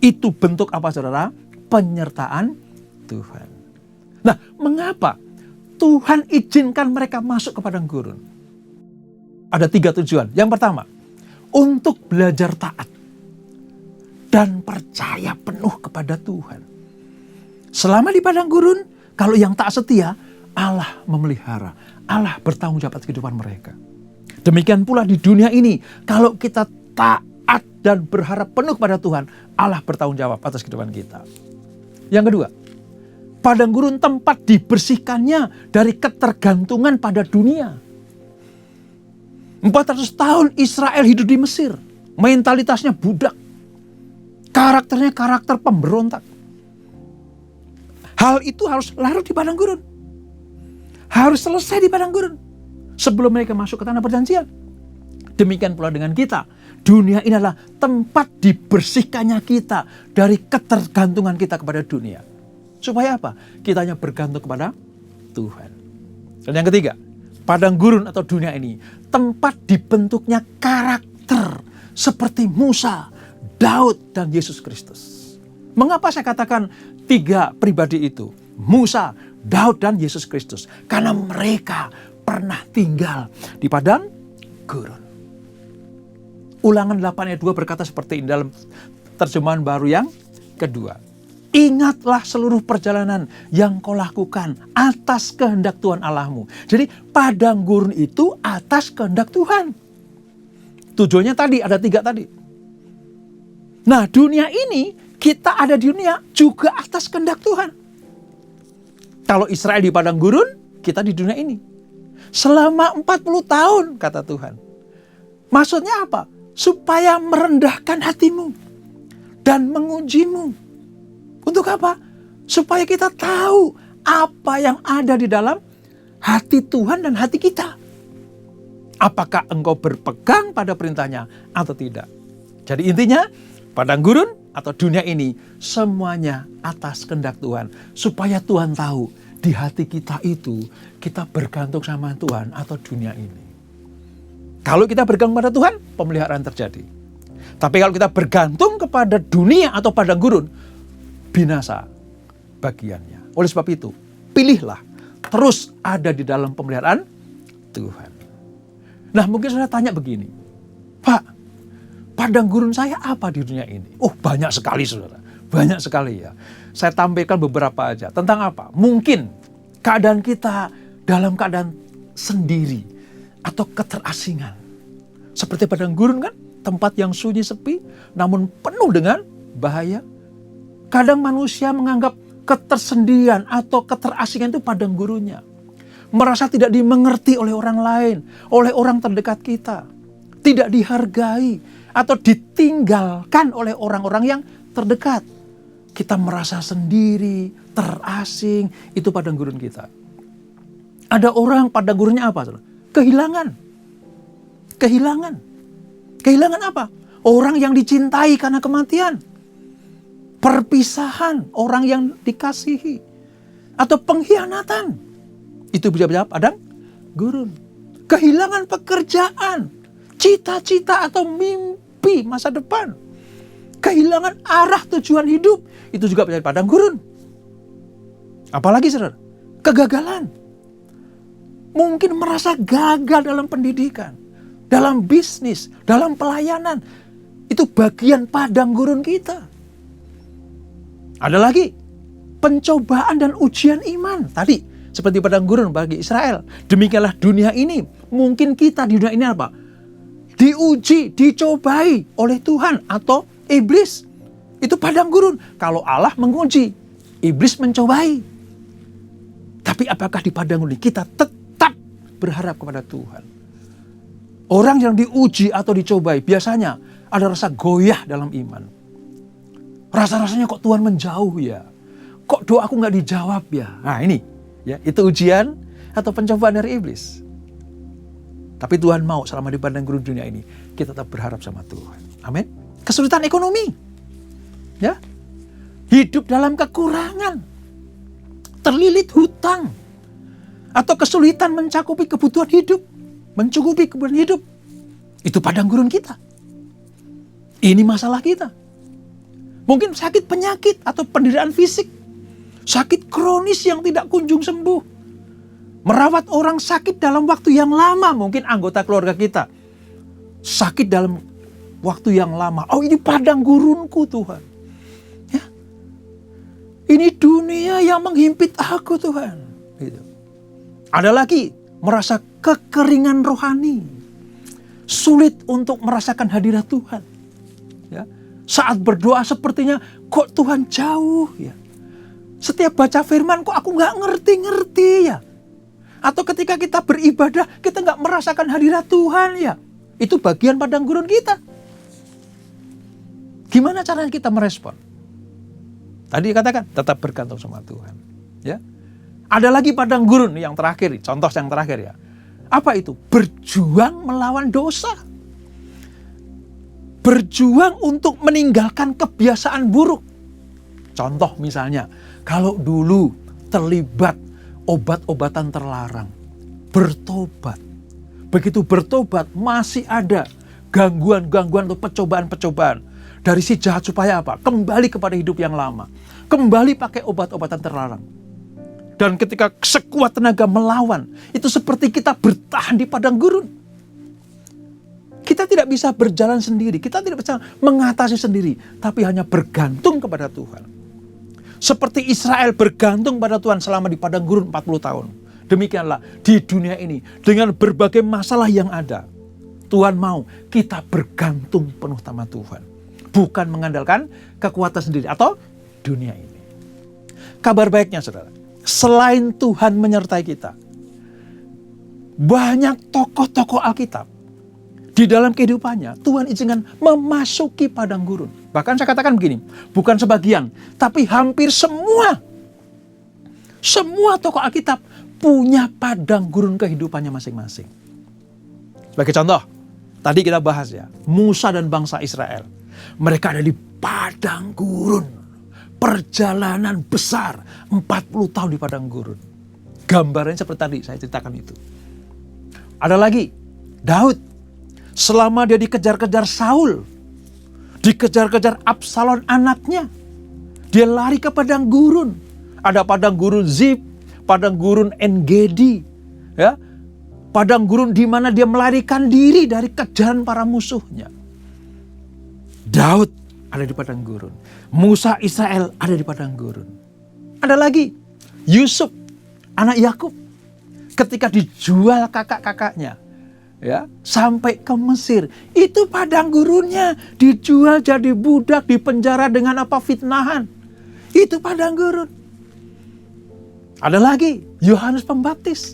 Itu bentuk apa, saudara? Penyertaan Tuhan. Nah, mengapa Tuhan izinkan mereka masuk ke padang gurun? Ada 3 tujuan. Yang pertama, untuk belajar taat dan percaya penuh kepada Tuhan. Selama di padang gurun, kalau yang tak setia, Allah memelihara. Allah bertanggung jawab atas kehidupan mereka. Demikian pula di dunia ini, kalau kita taat dan berharap penuh kepada Tuhan, Allah bertanggung jawab atas kehidupan kita. Yang kedua, Padang gurun tempat dibersihkannya dari ketergantungan pada dunia. 400 tahun Israel hidup di Mesir. Mentalitasnya budak. Karakternya karakter pemberontak. Hal itu harus larut di padang gurun. Harus selesai di padang gurun. Sebelum mereka masuk ke tanah perjanjian. Demikian pula dengan kita. Dunia ini adalah tempat dibersihkannya kita dari ketergantungan kita kepada dunia. Supaya apa? Kita hanya bergantung kepada Tuhan. Dan yang ketiga, padang gurun atau dunia ini tempat dibentuknya karakter seperti Musa, Daud, dan Yesus Kristus. Mengapa saya katakan 3 pribadi itu? Musa, Daud, dan Yesus Kristus. Karena mereka pernah tinggal di padang gurun. Ulangan 8 ayat 2 berkata seperti ini dalam terjemahan baru yang kedua. Ingatlah seluruh perjalanan yang kau lakukan atas kehendak Tuhan Allahmu. Jadi padang gurun itu atas kehendak Tuhan. Tujuannya tadi, ada 3 tadi. Nah, dunia ini, kita ada di dunia juga atas kehendak Tuhan. Kalau Israel di padang gurun, kita di dunia ini. Selama 40 tahun, kata Tuhan. Maksudnya apa? Supaya merendahkan hatimu dan mengujimu. Untuk apa? Supaya kita tahu apa yang ada di dalam hati Tuhan dan hati kita. Apakah engkau berpegang pada perintahnya atau tidak? Jadi intinya, padang gurun atau dunia ini semuanya atas kehendak Tuhan. Supaya Tuhan tahu di hati kita itu kita bergantung sama Tuhan atau dunia ini. Kalau kita bergantung pada Tuhan, pemeliharaan terjadi. Tapi kalau kita bergantung kepada dunia atau padang gurun, binasa bagiannya. Oleh sebab itu, pilihlah terus ada di dalam pemeliharaan Tuhan. Nah, mungkin saudara tanya begini, Pak, padang gurun saya apa di dunia ini? Oh, banyak sekali saudara, banyak sekali ya. Saya tampilkan beberapa aja. Tentang apa? Mungkin keadaan kita dalam keadaan sendiri atau keterasingan. Seperti padang gurun kan, tempat yang sunyi sepi, namun penuh dengan bahaya. Kadang manusia menganggap ketersendirian atau keterasingan itu padang gurunnya. Merasa tidak dimengerti oleh orang lain, oleh orang terdekat kita. Tidak dihargai atau ditinggalkan oleh orang-orang yang terdekat. Kita merasa sendiri, terasing, itu padang gurun kita. Ada orang padang gurunnya apa? Kehilangan. Kehilangan. Kehilangan apa? Orang yang dicintai karena kematian. Perpisahan orang yang dikasihi. Atau pengkhianatan. Itu bisa padang gurun. Kehilangan pekerjaan. Cita-cita atau mimpi masa depan. Kehilangan arah tujuan hidup. Itu juga bisa padang gurun. Apalagi saudara? Kegagalan. Mungkin merasa gagal dalam pendidikan. Dalam bisnis. Dalam pelayanan. Itu bagian padang gurun kita. Ada lagi, pencobaan dan ujian iman. Tadi, seperti padang gurun bagi Israel. Demikianlah dunia ini. Mungkin kita di dunia ini apa? Diuji, dicobai oleh Tuhan atau iblis. Itu padang gurun. Kalau Allah menguji, iblis mencobai. Tapi apakah di padang gurun kita tetap berharap kepada Tuhan? Orang yang diuji atau dicobai biasanya ada rasa goyah dalam iman. Rasa-rasanya kok Tuhan menjauh ya? Kok doaku gak dijawab ya? Nah ini, ya itu ujian atau pencobaan dari iblis. Tapi Tuhan mau selama di padang gurun dunia ini, kita tetap berharap sama Tuhan. Amin. Kesulitan ekonomi. Ya. Hidup dalam kekurangan. Terlilit hutang. Atau kesulitan mencakupi kebutuhan hidup. Mencukupi kebutuhan hidup. Itu padang gurun kita. Ini masalah kita. Mungkin sakit penyakit atau penderitaan fisik. Sakit kronis yang tidak kunjung sembuh. Merawat orang sakit dalam waktu yang lama. Mungkin anggota keluarga kita sakit dalam waktu yang lama. Oh, ini padang gurunku Tuhan. Ya. Ini dunia yang menghimpit aku Tuhan. Gitu. Ada lagi merasa kekeringan rohani. Sulit untuk merasakan hadirat Tuhan. Ya. Saat berdoa sepertinya kok Tuhan jauh ya. Setiap baca firman kok aku nggak ngerti-ngerti ya. Atau ketika kita beribadah, kita nggak merasakan hadirat Tuhan ya. Itu bagian padang gurun kita. Gimana caranya kita merespon? Tadi katakan, tetap bergantung sama Tuhan. Ya. Ada lagi padang gurun yang terakhir, contoh yang terakhir ya. Apa itu? Berjuang melawan dosa. Berjuang untuk meninggalkan kebiasaan buruk. Contoh misalnya, kalau dulu terlibat obat-obatan terlarang, bertobat. Begitu bertobat masih ada gangguan-gangguan atau percobaan-percobaan dari si jahat supaya apa? Kembali kepada hidup yang lama. Kembali pakai obat-obatan terlarang. Dan ketika sekuat tenaga melawan, itu seperti kita bertahan di padang gurun. Kita tidak bisa berjalan sendiri, kita tidak bisa mengatasi sendiri, tapi hanya bergantung kepada Tuhan. Seperti Israel bergantung pada Tuhan selama di padang gurun 40 tahun. Demikianlah di dunia ini, dengan berbagai masalah yang ada, Tuhan mau kita bergantung penuh sama Tuhan. Bukan mengandalkan kekuatan sendiri atau dunia ini. Kabar baiknya saudara, selain Tuhan menyertai kita, banyak tokoh-tokoh Alkitab di dalam kehidupannya Tuhan izinkan memasuki padang gurun. Bahkan saya katakan begini, bukan sebagian, tapi hampir semua tokoh Alkitab punya padang gurun kehidupannya masing-masing. Sebagai contoh, tadi kita bahas ya, Musa dan bangsa Israel. Mereka ada di padang gurun. Perjalanan besar, 40 tahun di padang gurun. Gambarnya seperti tadi saya ceritakan itu. Ada lagi, Daud. Selama dia dikejar-kejar Saul, dikejar-kejar Absalom anaknya, dia lari ke padang gurun. Ada padang gurun Zif, padang gurun En-Gedi, ya, padang gurun di mana dia melarikan diri dari kejaran para musuhnya. Daud ada di padang gurun. Musa Israel ada di padang gurun. Ada lagi Yusuf, anak Yakub, ketika dijual kakak-kakaknya, ya, sampai ke Mesir, itu padang gurunnya, dijual jadi budak, dipenjara dengan apa? Fitnahan. Itu padang gurun. Ada lagi Yohanes Pembaptis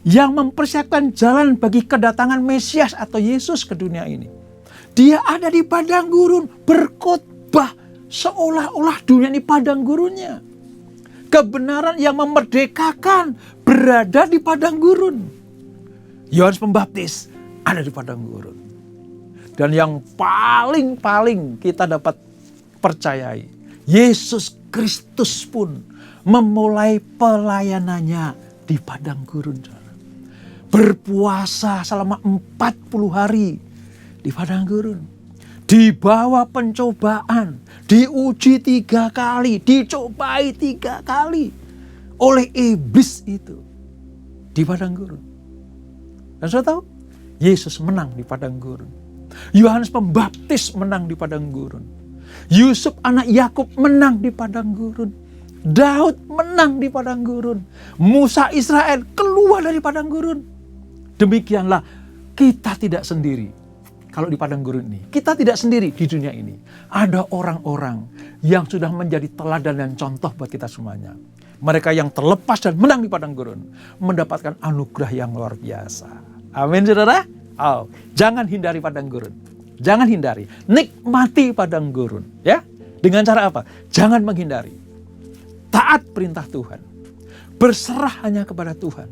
yang mempersiapkan jalan bagi kedatangan Mesias atau Yesus ke dunia ini. Dia ada di padang gurun, berkhotbah seolah-olah dunia ini padang gurunnya. Kebenaran yang memerdekakan berada di padang gurun. Yohanes Pembaptis ada di padang gurun. Dan yang paling kita dapat percayai, Yesus Kristus pun memulai pelayanannya di padang gurun. Berpuasa selama 40 hari di padang gurun. Di bawah pencobaan, diuji 3 kali, dicobai 3 kali oleh iblis itu di padang gurun. Dan saudara tahu, Yesus menang di padang gurun. Yohanes Pembaptis menang di padang gurun. Yusuf anak Yakub menang di padang gurun. Daud menang di padang gurun. Musa Israel keluar dari padang gurun. Demikianlah kita tidak sendiri. Kalau di padang gurun ini, kita tidak sendiri di dunia ini. Ada orang-orang yang sudah menjadi teladan dan contoh buat kita semuanya. Mereka yang terlepas dan menang di padang gurun, mendapatkan anugerah yang luar biasa. Amin, saudara. Jangan hindari padang gurun. Jangan hindari. Nikmati padang gurun. Ya, dengan cara apa? Jangan menghindari. Taat perintah Tuhan. Berserah hanya kepada Tuhan.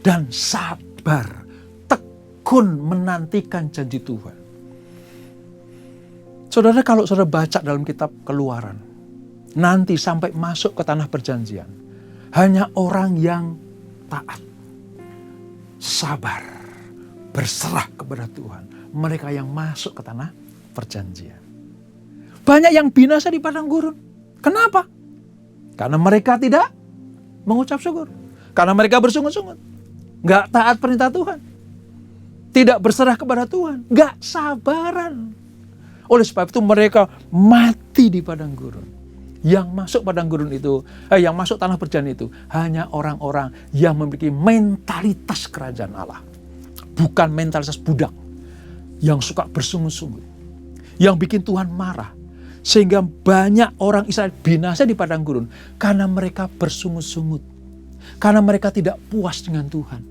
Dan sabar. Tekun menantikan janji Tuhan. Saudara, kalau saudara baca dalam kitab Keluaran, nanti sampai masuk ke tanah perjanjian, hanya orang yang taat, sabar, berserah kepada Tuhan, mereka yang masuk ke tanah perjanjian. Banyak yang binasa di padang gurun. Kenapa? Karena mereka tidak mengucap syukur. Karena mereka bersungut-sungut. Gak taat perintah Tuhan. Tidak berserah kepada Tuhan. Gak sabaran. Oleh sebab itu mereka mati di padang gurun. Yang masuk padang gurun itu, yang masuk tanah perjanjian itu, hanya orang-orang yang memiliki mentalitas kerajaan Allah. Bukan mentalitas budak. Yang suka bersungut-sungut. Yang bikin Tuhan marah. Sehingga banyak orang Israel binasa di padang gurun karena mereka bersungut-sungut. Karena mereka tidak puas dengan Tuhan.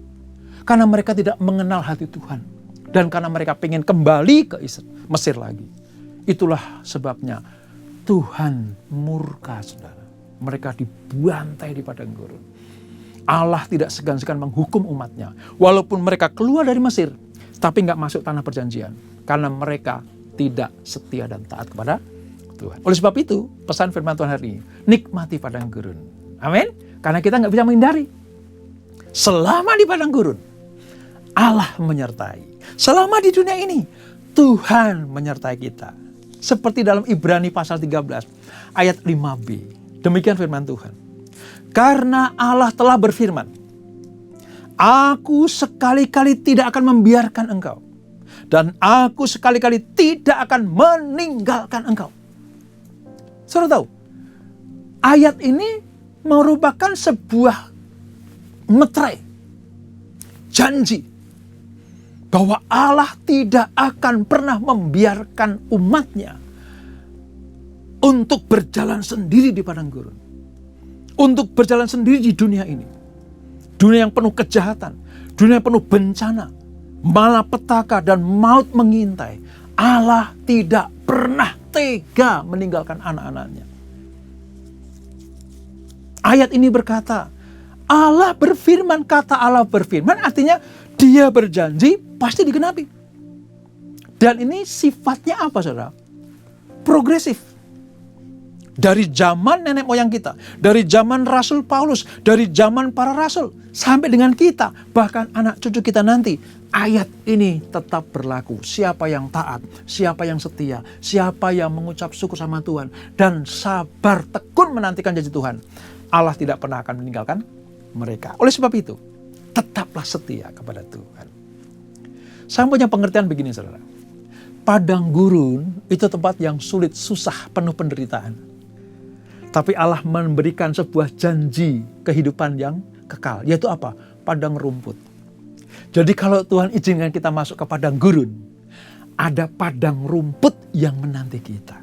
Karena mereka tidak mengenal hati Tuhan. Dan karena mereka ingin kembali ke Mesir lagi. Itulah sebabnya Tuhan murka, saudara. Mereka dibantai di padang gurun. Allah tidak segan-segan menghukum umatnya. Walaupun mereka keluar dari Mesir, tapi nggak masuk tanah perjanjian. Karena mereka tidak setia dan taat kepada Tuhan. Oleh sebab itu, pesan firman Tuhan hari ini, nikmati padang gurun. Amin. Karena kita nggak bisa menghindari. Selama di padang gurun, Allah menyertai. Selama di dunia ini, Tuhan menyertai kita. Seperti dalam Ibrani pasal 13, ayat 5b. Demikian firman Tuhan. Karena Allah telah berfirman, aku sekali-kali tidak akan membiarkan engkau. Dan aku sekali-kali tidak akan meninggalkan engkau. Saudara tahu, ayat ini merupakan sebuah meterai, janji, bahwa Allah tidak akan pernah membiarkan umatnya untuk berjalan sendiri di padang gurun. Untuk berjalan sendiri di dunia ini. Dunia yang penuh kejahatan, dunia yang penuh bencana, malapetaka dan maut mengintai. Allah tidak pernah tega meninggalkan anak-anaknya. Ayat ini berkata, Allah berfirman, kata Allah berfirman artinya Dia berjanji pasti digenapi. Dan ini sifatnya apa, saudara? Progresif. Dari zaman nenek moyang kita, dari zaman Rasul Paulus, dari zaman para rasul, sampai dengan kita, bahkan anak cucu kita nanti, ayat ini tetap berlaku. Siapa yang taat, siapa yang setia, siapa yang mengucap syukur sama Tuhan, dan sabar tekun menantikan janji Tuhan, Allah tidak pernah akan meninggalkan mereka. Oleh sebab itu, tetaplah setia kepada Tuhan. Saya punya pengertian begini, saudara. Padang gurun itu tempat yang sulit, susah, penuh penderitaan. Tapi Allah memberikan sebuah janji kehidupan yang kekal. Yaitu apa? Padang rumput. Jadi kalau Tuhan izinkan kita masuk ke padang gurun, ada padang rumput yang menanti kita.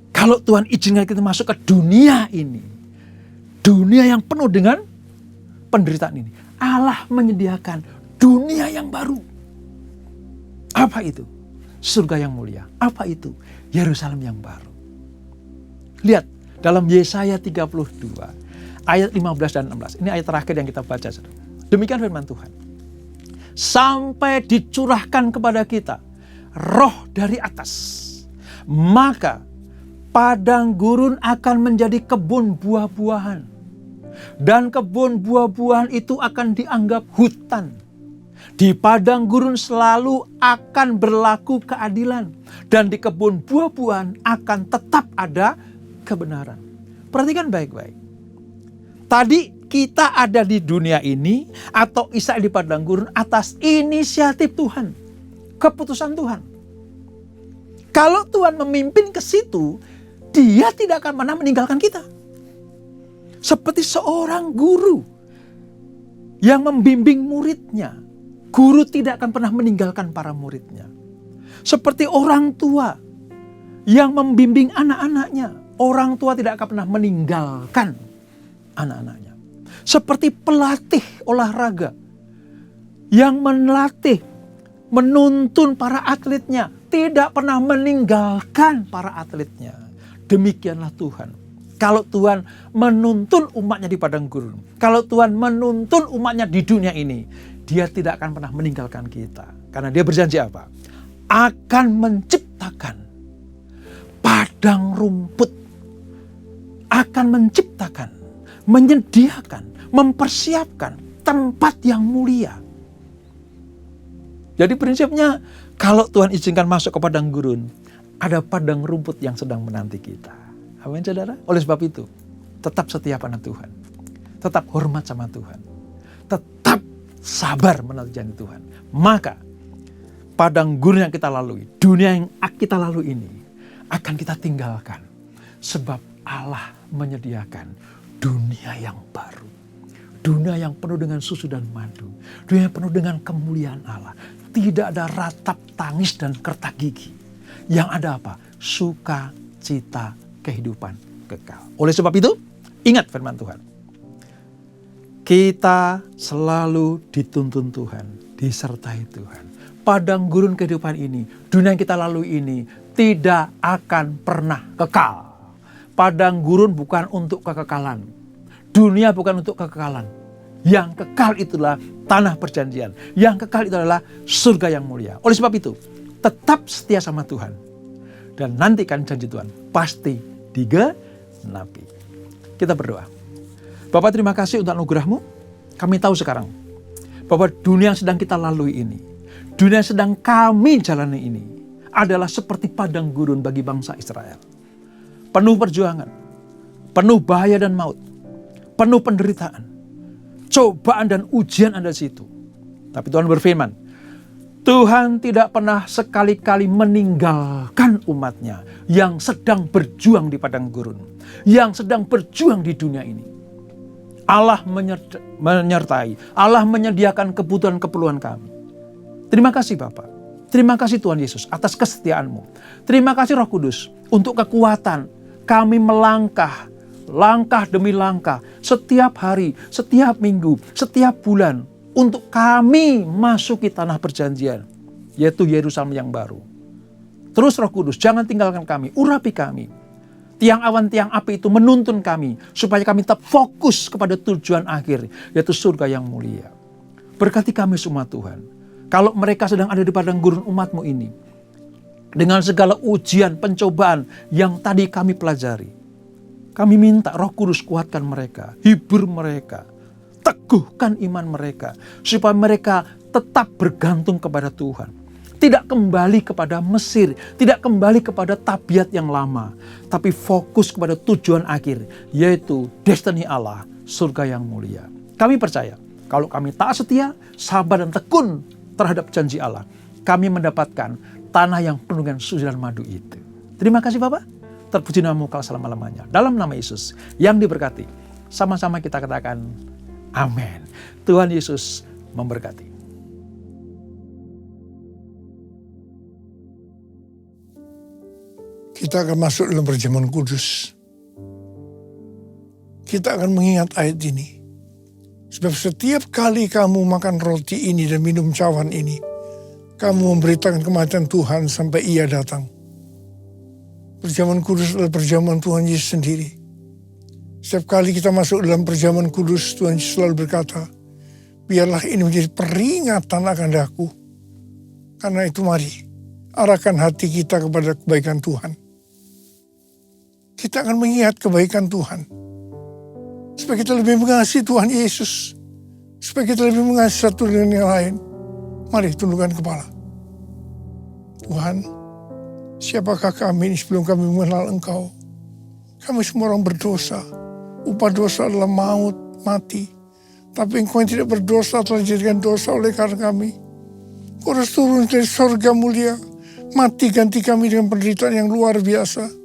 Kalau Tuhan izinkan kita masuk ke dunia ini, dunia yang penuh dengan penderitaan ini, Allah menyediakan dunia yang baru. Apa itu? Surga yang mulia. Apa itu? Yerusalem yang baru. Lihat dalam Yesaya 32 ayat 15 dan 16. Ini ayat terakhir yang kita baca. Demikian firman Tuhan. Sampai dicurahkan kepada kita roh dari atas, maka padang gurun akan menjadi kebun buah-buahan. Dan kebun buah-buahan itu akan dianggap hutan. Di padang gurun selalu akan berlaku keadilan. Dan di kebun buah-buahan akan tetap ada kebenaran. Perhatikan baik-baik. Tadi kita ada di dunia ini atau Israel di padang gurun atas inisiatif Tuhan. Keputusan Tuhan. Kalau Tuhan memimpin ke situ, Dia tidak akan pernah meninggalkan kita. Seperti seorang guru yang membimbing muridnya. Guru tidak akan pernah meninggalkan para muridnya. Seperti orang tua yang membimbing anak-anaknya. Orang tua tidak akan pernah meninggalkan anak-anaknya. Seperti pelatih olahraga yang melatih, menuntun para atletnya, tidak pernah meninggalkan para atletnya. Demikianlah Tuhan. Kalau Tuhan menuntun umatnya di padang gurun, kalau Tuhan menuntun umatnya di dunia ini, Dia tidak akan pernah meninggalkan kita. Karena Dia berjanji apa? Akan menciptakan padang rumput. Akan menciptakan, menyediakan, mempersiapkan tempat yang mulia. Jadi prinsipnya, kalau Tuhan izinkan masuk ke padang gurun, ada padang rumput yang sedang menanti kita. Amin, saudara. Oleh sebab itu, tetap setia pada Tuhan. Tetap hormat sama Tuhan. Tetap sabar menanti janji Tuhan. Maka, padang gurun yang kita lalui, dunia yang kita lalui ini, akan kita tinggalkan. Sebab Allah menyediakan dunia yang baru. Dunia yang penuh dengan susu dan madu. Dunia yang penuh dengan kemuliaan Allah. Tidak ada ratap tangis dan kertak gigi. Yang ada apa? sukacita kehidupan kekal. Oleh sebab itu, ingat firman Tuhan. Kita selalu dituntun Tuhan, disertai Tuhan. Padang gurun kehidupan ini, dunia yang kita lalui ini tidak akan pernah kekal. Padang gurun bukan untuk kekekalan. Dunia bukan untuk kekekalan. Yang kekal itulah tanah perjanjian. Yang kekal itu adalah surga yang mulia. Oleh sebab itu, tetap setia sama Tuhan. Dan nantikan janji Tuhan pasti digenapi. Kita berdoa. Bapak, terima kasih untuk anugerah-Mu. Kami tahu sekarang bahwa dunia yang sedang kita lalui ini, dunia yang sedang kami jalani ini adalah seperti padang gurun bagi bangsa Israel. Penuh perjuangan, penuh bahaya dan maut, penuh penderitaan, cobaan dan ujian ada di situ. Tapi Tuhan berfirman, Tuhan tidak pernah sekali-kali meninggalkan umatnya yang sedang berjuang di padang gurun, yang sedang berjuang di dunia ini. Allah menyertai, Allah menyediakan kebutuhan-keperluan kami. Terima kasih Bapak, terima kasih Tuhan Yesus atas kesetiaan-Mu. Terima kasih Roh Kudus untuk kekuatan kami melangkah, langkah demi langkah, setiap hari, setiap minggu, setiap bulan, untuk kami masuki tanah perjanjian, yaitu Yerusalem yang baru. Terus Roh Kudus, jangan tinggalkan kami, urapi kami. Tiang awan, tiang api itu menuntun kami, supaya kami tetap fokus kepada tujuan akhir, yaitu surga yang mulia. Berkati kami semua Tuhan. Kalau mereka sedang ada di padang gurun umat-Mu ini, dengan segala ujian, pencobaan yang tadi kami pelajari, kami minta Roh Kudus kuatkan mereka, hibur mereka, teguhkan iman mereka, supaya mereka tetap bergantung kepada Tuhan. Tidak kembali kepada Mesir, tidak kembali kepada tabiat yang lama, tapi fokus kepada tujuan akhir, yaitu destiny Allah, surga yang mulia. Kami percaya, kalau kami taat setia, sabar dan tekun terhadap janji Allah, kami mendapatkan tanah yang penuh dengan susu dan madu itu. Terima kasih Bapak, terpuji nama-Mu kau selama-lamanya. Dalam nama Yesus yang diberkati, sama-sama kita katakan amin. Tuhan Yesus memberkati. Kita akan masuk dalam perjamuan kudus. Kita akan mengingat ayat ini. Sebab setiap kali kamu makan roti ini dan minum cawan ini, kamu memberitakan kematian Tuhan sampai Ia datang. Perjamuan kudus adalah perjamuan Tuhan Yesus sendiri. Setiap kali kita masuk dalam perjamuan kudus, Tuhan Yesus selalu berkata, biarlah ini menjadi peringatan akan aku. Karena itu mari, arahkan hati kita kepada kebaikan Tuhan. Kita akan mengingat kebaikan Tuhan. Supaya kita lebih mengasihi Tuhan Yesus. Supaya kita lebih mengasihi satu dengan yang lain. Mari tundukkan kepala. Tuhan, siapakah kami ini sebelum kami mengenal Engkau? Kami semua orang berdosa. Upah dosa adalah maut, mati. Tapi Engkau yang tidak berdosa telah dijadikan dosa oleh karena kami. Kau harus turun dari surga mulia. Mati ganti kami dengan penderitaan yang luar biasa.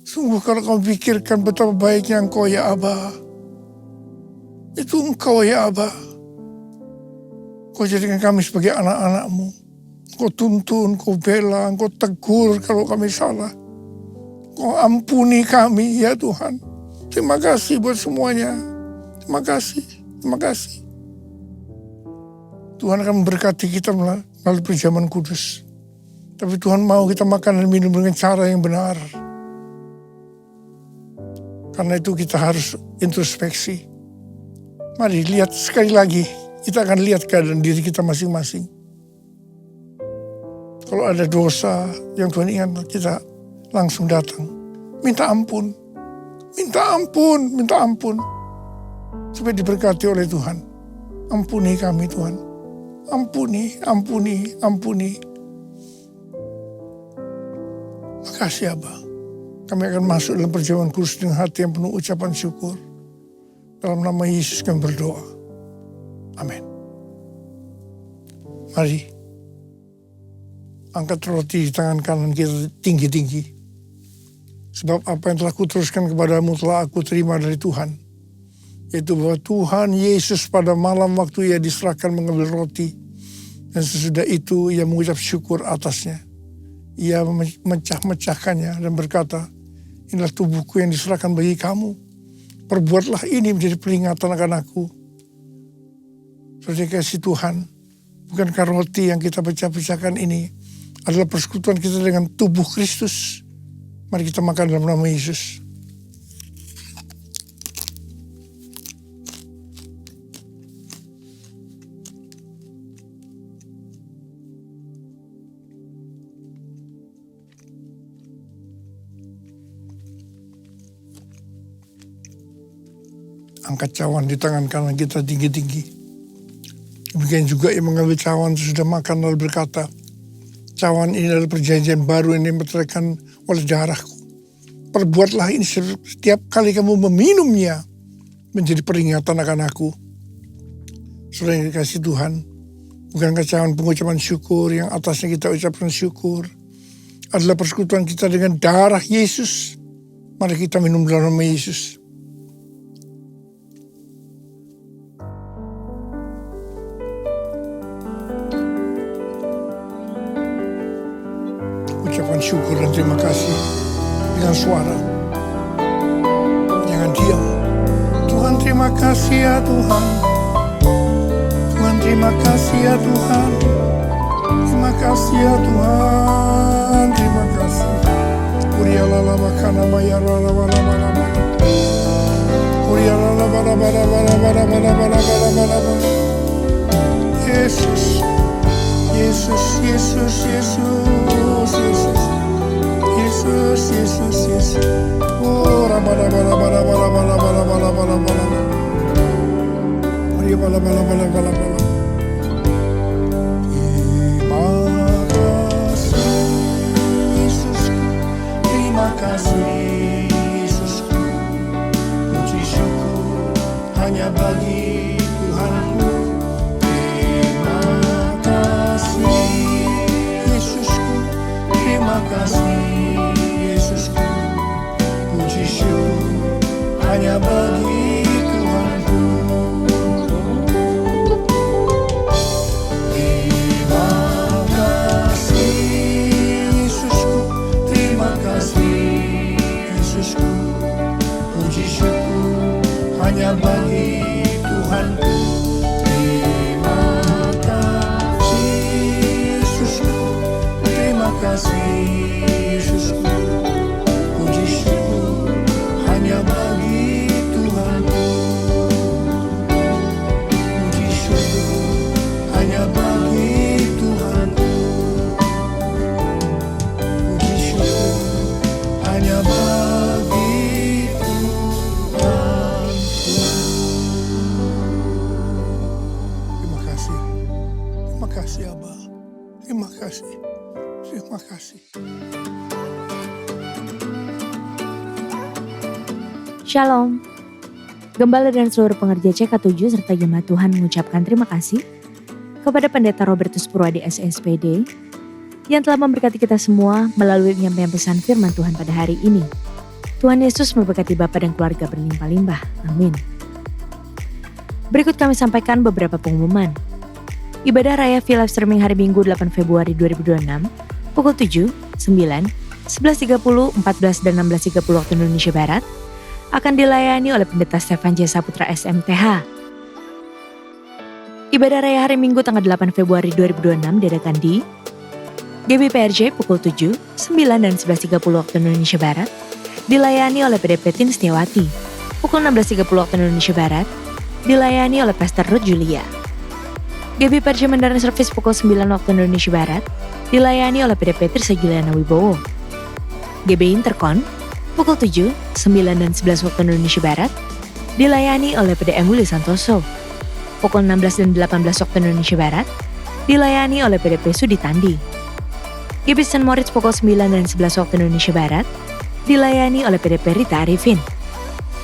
Sungguh kalau kau pikirkan betapa baiknya Engkau ya Aba. Itu Engkau ya Aba. Kau jadikan kami sebagai anak-anak-Mu. Kau tuntun, kau bela, kau tegur kalau kami salah. Kau ampuni kami ya Tuhan. Terima kasih buat semuanya. Terima kasih, terima kasih. Tuhan akan memberkati kita melalui perjamuan kudus. Tapi Tuhan mau kita makan dan minum dengan cara yang benar. Karena itu kita harus introspeksi. Mari lihat sekali lagi. Kita akan lihat keadaan diri kita masing-masing. Kalau ada dosa yang Tuhan ingat, kita langsung datang. Minta ampun. Minta ampun, minta ampun. Supaya diberkati oleh Tuhan. Ampuni kami Tuhan. Ampuni, ampuni, ampuni. Makasih Abah. Kami akan masuk dalam perjamuan kudus dengan hati yang penuh ucapan syukur. Dalam nama Yesus kami berdoa. Amin. Mari. Angkat roti di tangan kanan kita tinggi-tinggi. Sebab apa yang telah kuteruskan kepadamu telah aku terima dari Tuhan. Yaitu bahwa Tuhan Yesus pada malam waktu Ia diserahkan mengambil roti. Dan sesudah itu Ia mengucap syukur atasnya. Ia memecah-mecahkannya dan berkata, inilah tubuhku yang diserahkan bagi kamu. Perbuatlah ini menjadi peringatan akan aku. Saudara kasih Tuhan, bukankah roti yang kita pecah-pecahkan ini adalah persekutuan kita dengan tubuh Kristus? Mari kita makan dalam nama Yesus. Angkat cawan di tangan kanan kita tinggi-tinggi. Demikian juga yang mengambil cawan sudah makan lalu berkata, cawan ini adalah perjanjian baru yang dimeteraikan oleh darahku. Perbuatlah ini setiap kali kamu meminumnya menjadi peringatan akan aku. Saudara yang dikasih Tuhan, bukankah cawan pengucapan syukur yang atasnya kita ucapkan syukur adalah persekutuan kita dengan darah Yesus? Mari kita minum dalam nama Yesus. Ucapan syukur dan terima kasih dengan suara. Jangan diam. Tuhan terima kasih ya Tuhan. Tuhan terima kasih ya Tuhan. Terima kasih ya Tuhan. Terima kasih. Uria lala bakana maya lala lala lala. Uria lala bara bara bara bara bara bara bara bara. Yesus. Yesus, Yesus, Yesus, Yesus, Yesus, Yesus, Yesus. Oh, rabada bala bala bala bala bala bala bala bala. Maria bala bala bala bala bala. Terima kasih, Yesusku. Terima kasih, Yesusku. Puji syukur hanya bagi Tuhanku. Terima kasih Yesusku, puji syukur hanya bagi Tuhanku. Terima kasih Yesusku, terima kasih Yesusku, puji syukur hanya bagi Tuhanku. Terima kasih Yesusku, terima kasih Yesusku, puji syukur hanya bagi Tuhanku. Puji syukur hanya bagi Tuhanku. Puji syukur hanya bagi Tuhanku. Terima kasih. Terima kasih Abah. Terima kasih. Terima kasih. Shalom. Gembala dan seluruh pengerja CK7 serta jemaat Tuhan mengucapkan terima kasih kepada Pendeta Robertus Purwadi SSPD yang telah memberkati kita semua melalui penyampaian pesan firman Tuhan pada hari ini. Tuhan Yesus memberkati Bapa dan keluarga berlimpah-limpah. Amin. Berikut kami sampaikan beberapa pengumuman. Ibadah Raya V Live Streaming hari Minggu 8 Februari 2026 pukul 7, 9, 11.30, 14 dan 16.30 waktu Indonesia Barat akan dilayani oleh Pendeta Stefan J. Saputra SMTH. Ibadah Raya hari Minggu tanggal 8 Februari 2026 diadakan di GBPRJ pukul 7, 9 dan 11.30 waktu Indonesia Barat, dilayani oleh PDP Tin Setiawati. Pukul 16.30 waktu Indonesia Barat, dilayani oleh Pastor Ruth Julia. GBPRJ Mandarin Service pukul 9 waktu Indonesia Barat, dilayani oleh PDP Tirsa Juliana Wibowo. GB Intercon pukul 7, 9 dan 11 waktu Indonesia Barat, dilayani oleh PDM Willy Santoso. Pukul 16 dan 18 waktu Indonesia Barat, dilayani oleh PDP Sudi Tandi. GB St. Moritz pukul 9 dan 11 waktu Indonesia Barat, dilayani oleh PDP Rita Arifin.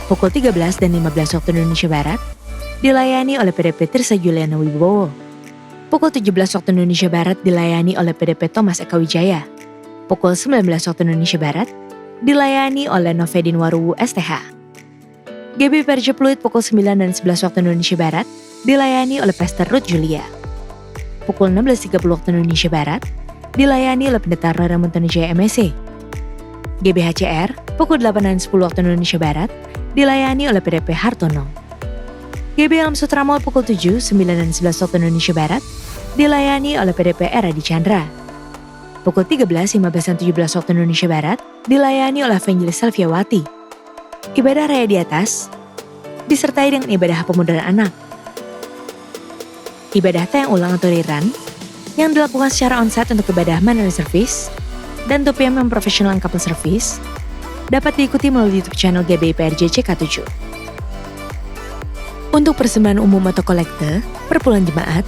Pukul 13 dan 15 waktu Indonesia Barat, dilayani oleh PDP Tirsa Juliana Wibowo. Pukul 17 waktu Indonesia Barat dilayani oleh PDP Thomas Eka Wijaya. Pukul 19 waktu Indonesia Barat dilayani oleh Novedin Waruwu STH. GBPRJ Pluit pukul 9 dan 11 waktu Indonesia Barat dilayani oleh Pastor Ruth Julia. Pukul 16.30 waktu Indonesia Barat dilayani oleh Pendeta Roy Ramontonijaya MSc. GBHCR pukul 8 dan 10 waktu Indonesia Barat dilayani oleh PDP Hartono. GB Alam Sutra Mall pukul 7, 9 dan 11 waktu Indonesia Barat dilayani oleh PDP Eradi Chandra. Pukul 13, 15 dan 17 waktu Indonesia Barat dilayani oleh Evangelis Selviawati. Ibadah raya di atas disertai dengan ibadah pemudaran anak. Ibadah tayang ulang atau rerun yang dilakukan secara onsite untuk ibadah management service dan untuk PM professional and couple service dapat diikuti melalui YouTube channel GBIPRJ CK7. Untuk persembahan umum atau kolekte, perpuluhan jemaat,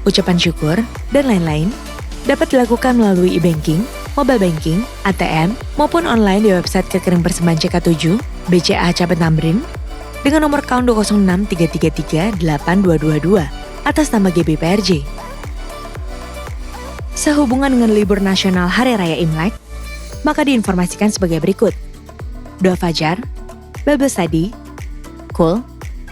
ucapan syukur, dan lain-lain dapat dilakukan melalui e-banking, mobile banking, ATM, maupun online di website Rekening Persembahan CK7, BCA Cabang Tamrin, dengan nomor account 206-333-8222 atas nama GBIPRJ. Sehubungan dengan libur nasional Hari Raya Imlek, maka diinformasikan sebagai berikut. Doa Fajar, Bible Study, KUL,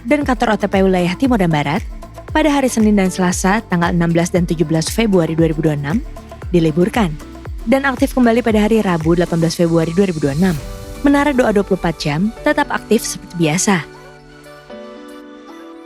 dan kantor OTP wilayah Timur dan Barat pada hari Senin dan Selasa tanggal 16 dan 17 Februari 2026 diliburkan dan aktif kembali pada hari Rabu 18 Februari 2026. Menara doa 24 jam tetap aktif seperti biasa.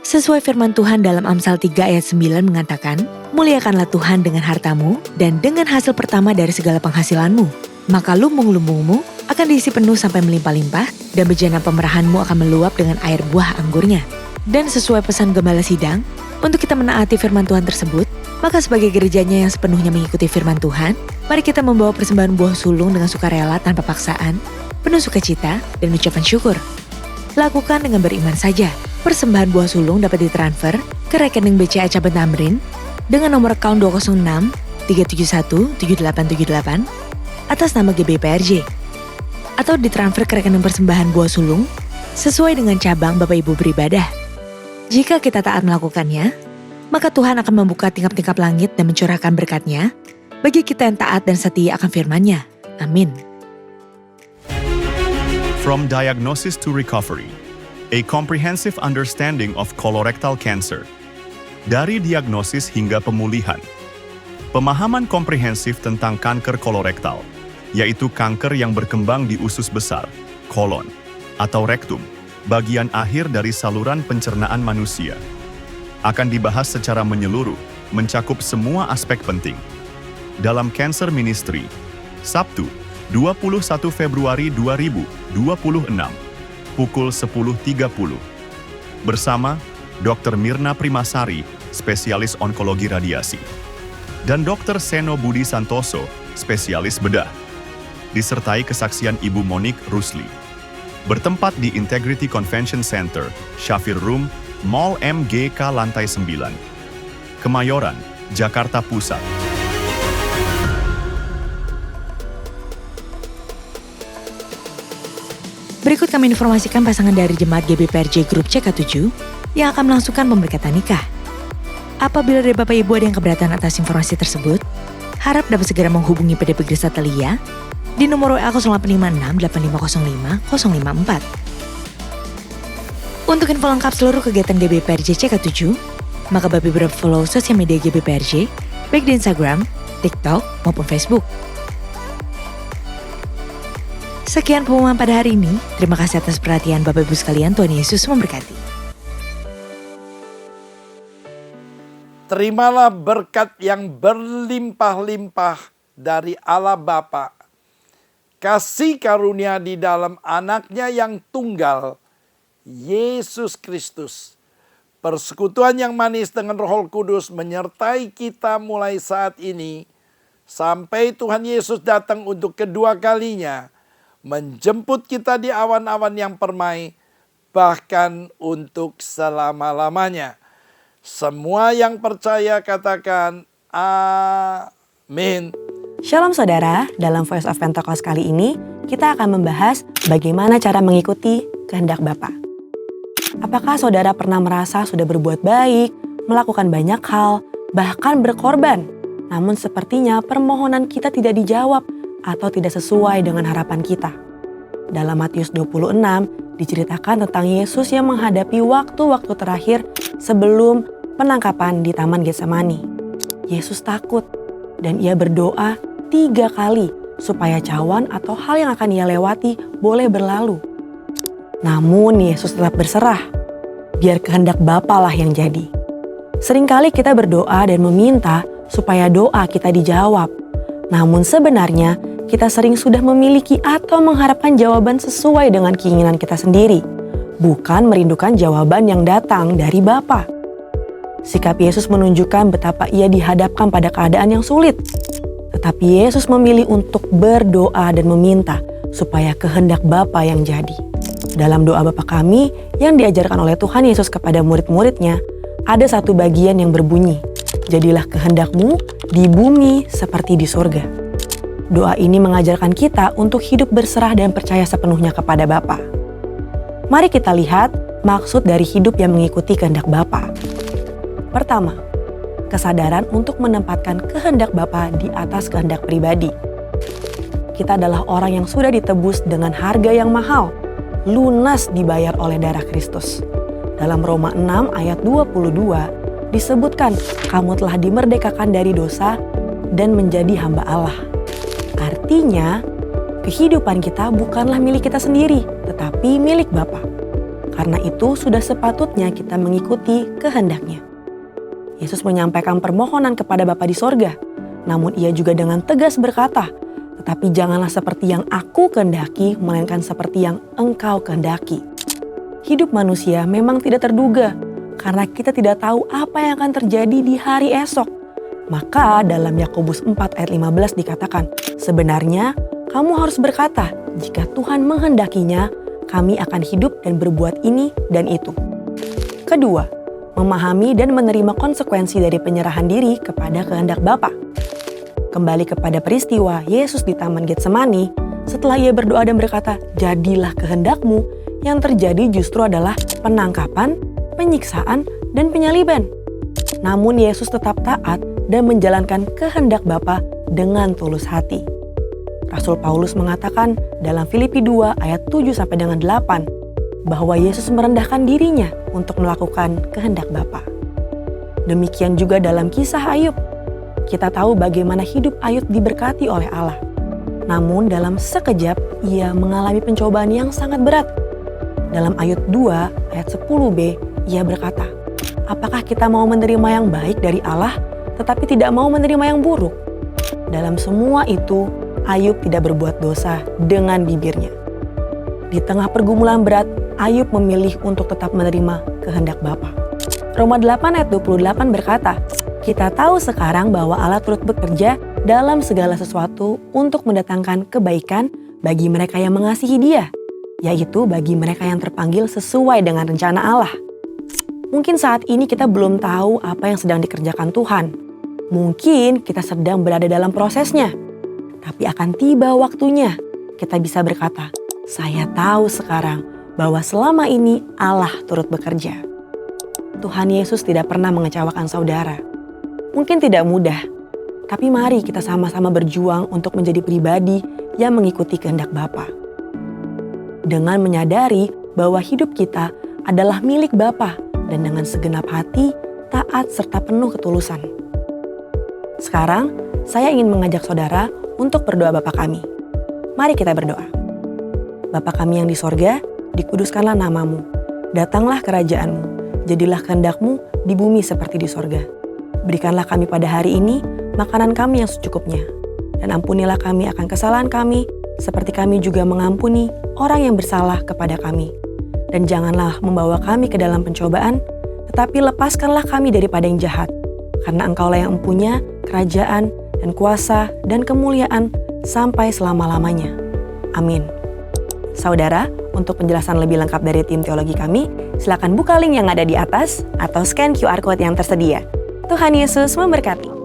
Sesuai firman Tuhan dalam Amsal 3 ayat 9 mengatakan, muliakanlah Tuhan dengan hartamu dan dengan hasil pertama dari segala penghasilanmu. Maka lumbung-lumbungmu akan diisi penuh sampai melimpah-limpah dan bejana pemerahanmu akan meluap dengan air buah anggurnya. Dan sesuai pesan Gembala Sidang, untuk kita menaati firman Tuhan tersebut, maka sebagai gerejanya yang sepenuhnya mengikuti firman Tuhan, mari kita membawa persembahan buah sulung dengan sukarela tanpa paksaan, penuh sukacita dan ucapan syukur. Lakukan dengan beriman saja. Persembahan buah sulung dapat ditransfer ke rekening BCA Cabang Tamrin dengan nomor account 206 371 7878 atas nama GBIPRJ, atau ditransfer ke rekening persembahan buah sulung sesuai dengan cabang Bapak Ibu beribadah. Jika kita taat melakukannya, maka Tuhan akan membuka tingkap-tingkap langit dan mencurahkan berkat-Nya bagi kita yang taat dan setia akan firman-Nya. Amin. From diagnosis to recovery, a comprehensive understanding of colorectal cancer. Dari diagnosis hingga pemulihan. Pemahaman komprehensif tentang kanker kolorektal, yaitu kanker yang berkembang di usus besar, kolon, atau rektum, bagian akhir dari saluran pencernaan manusia. Akan dibahas secara menyeluruh, mencakup semua aspek penting. Dalam Cancer Ministry, Sabtu, 21 Februari 2026, pukul 10.30. Bersama Dr. Mirna Primasari, spesialis onkologi radiasi, dan Dr. Seno Budi Santoso, spesialis bedah, disertai kesaksian Ibu Monik Rusli. Bertempat di Integrity Convention Center, Shafir Room, Mall MGK Lantai 9, Kemayoran, Jakarta Pusat. Berikut kami informasikan pasangan dari Jemaat GBIPRJ Grup CK7 yang akan melangsungkan pemberkatan nikah. Apabila dari Bapak Ibu ada yang keberatan atas informasi tersebut, harap dapat segera menghubungi PDP Grace Atalia di nomor WA 0856-8505-054. Untuk info lengkap seluruh kegiatan GBIPRJ CK7, maka Bapak Ibu dapat follow sosial media GBIPRJ, baik di Instagram, TikTok, maupun Facebook. Sekian pengumuman pada hari ini. Terima kasih atas perhatian Bapak Ibu sekalian. Tuhan Yesus memberkati. Terimalah berkat yang berlimpah-limpah dari Allah Bapa, kasih karunia di dalam anaknya yang tunggal, Yesus Kristus. Persekutuan yang manis dengan Roh Kudus menyertai kita mulai saat ini, sampai Tuhan Yesus datang untuk kedua kalinya, menjemput kita di awan-awan yang permai, bahkan untuk selama-lamanya. Semua yang percaya katakan amin. Shalom saudara, dalam Voice of Pentecost kali ini kita akan membahas bagaimana cara mengikuti kehendak Bapa. Apakah saudara pernah merasa sudah berbuat baik, melakukan banyak hal, bahkan berkorban, namun sepertinya permohonan kita tidak dijawab atau tidak sesuai dengan harapan kita? Dalam Matius 26 diceritakan tentang Yesus yang menghadapi waktu-waktu terakhir sebelum penangkapan di Taman Getsemani. Yesus takut dan ia berdoa 3 kali supaya cawan atau hal yang akan ia lewati boleh berlalu. Namun Yesus tetap berserah, biar kehendak Bapa lah yang jadi. Seringkali kita berdoa dan meminta supaya doa kita dijawab. Namun sebenarnya kita sering sudah memiliki atau mengharapkan jawaban sesuai dengan keinginan kita sendiri, bukan merindukan jawaban yang datang dari Bapa. Sikap Yesus menunjukkan betapa ia dihadapkan pada keadaan yang sulit. Tetapi Yesus memilih untuk berdoa dan meminta supaya kehendak Bapa yang jadi. Dalam doa Bapa kami yang diajarkan oleh Tuhan Yesus kepada murid-muridnya, ada satu bagian yang berbunyi, "Jadilah kehendak-Mu di bumi seperti di sorga." Doa ini mengajarkan kita untuk hidup berserah dan percaya sepenuhnya kepada Bapa. Mari kita lihat maksud dari hidup yang mengikuti kehendak Bapa. Pertama, kesadaran untuk menempatkan kehendak Bapa di atas kehendak pribadi. Kita adalah orang yang sudah ditebus dengan harga yang mahal, lunas dibayar oleh darah Kristus. Dalam Roma 6 ayat 22 disebutkan, kamu telah dimerdekakan dari dosa dan menjadi hamba Allah. Artinya, kehidupan kita bukanlah milik kita sendiri, tetapi milik Bapa. Karena itu sudah sepatutnya kita mengikuti kehendaknya. Yesus menyampaikan permohonan kepada Bapa di sorga, namun ia juga dengan tegas berkata, tetapi janganlah seperti yang aku kehendaki, melainkan seperti yang engkau kehendaki. Hidup manusia memang tidak terduga, karena kita tidak tahu apa yang akan terjadi di hari esok. Maka dalam Yakobus 4 ayat 15 dikatakan, sebenarnya kamu harus berkata, jika Tuhan menghendakinya, kami akan hidup dan berbuat ini dan itu. Kedua, memahami dan menerima konsekuensi dari penyerahan diri kepada kehendak Bapa. Kembali kepada peristiwa Yesus di Taman Getsemani, setelah ia berdoa dan berkata, jadilah kehendak-Mu, yang terjadi justru adalah penangkapan, penyiksaan, dan penyaliban. Namun Yesus tetap taat dan menjalankan kehendak Bapa dengan tulus hati. Rasul Paulus mengatakan dalam Filipi 2 ayat 7 sampai dengan 8 bahwa Yesus merendahkan dirinya untuk melakukan kehendak Bapa. Demikian juga dalam kisah Ayub. Kita tahu bagaimana hidup Ayub diberkati oleh Allah. Namun dalam sekejap ia mengalami pencobaan yang sangat berat. Dalam Ayub 2 ayat 10b ia berkata, apakah kita mau menerima yang baik dari Allah tetapi tidak mau menerima yang buruk? Dalam semua itu Ayub tidak berbuat dosa dengan bibirnya. Di tengah pergumulan berat, Ayub memilih untuk tetap menerima kehendak Bapa. Roma 8 ayat 28 berkata, kita tahu sekarang bahwa Allah turut bekerja dalam segala sesuatu untuk mendatangkan kebaikan bagi mereka yang mengasihi Dia, yaitu bagi mereka yang terpanggil sesuai dengan rencana Allah. Mungkin saat ini kita belum tahu apa yang sedang dikerjakan Tuhan. Mungkin kita sedang berada dalam prosesnya. Tapi akan tiba waktunya kita bisa berkata, saya tahu sekarang bahwa selama ini Allah turut bekerja. Tuhan Yesus tidak pernah mengecewakan saudara. Mungkin tidak mudah, tapi mari kita sama-sama berjuang untuk menjadi pribadi yang mengikuti kehendak Bapa. Dengan menyadari bahwa hidup kita adalah milik Bapa dan dengan segenap hati, taat serta penuh ketulusan. Sekarang, saya ingin mengajak saudara untuk berdoa Bapa kami. Mari kita berdoa. Bapa kami yang di sorga, dikuduskanlah namamu. Datanglah kerajaan-Mu, jadilah kehendak-Mu di bumi seperti di sorga. Berikanlah kami pada hari ini makanan kami yang secukupnya. Dan ampunilah kami akan kesalahan kami, seperti kami juga mengampuni orang yang bersalah kepada kami. Dan janganlah membawa kami ke dalam pencobaan, tetapi lepaskanlah kami daripada yang jahat. Karena Engkaulah yang mempunyai kerajaan dan kuasa dan kemuliaan sampai selama-lamanya. Amin. Saudara, untuk penjelasan lebih lengkap dari tim teologi kami, silakan buka link yang ada di atas atau scan QR Code yang tersedia. Tuhan Yesus memberkati.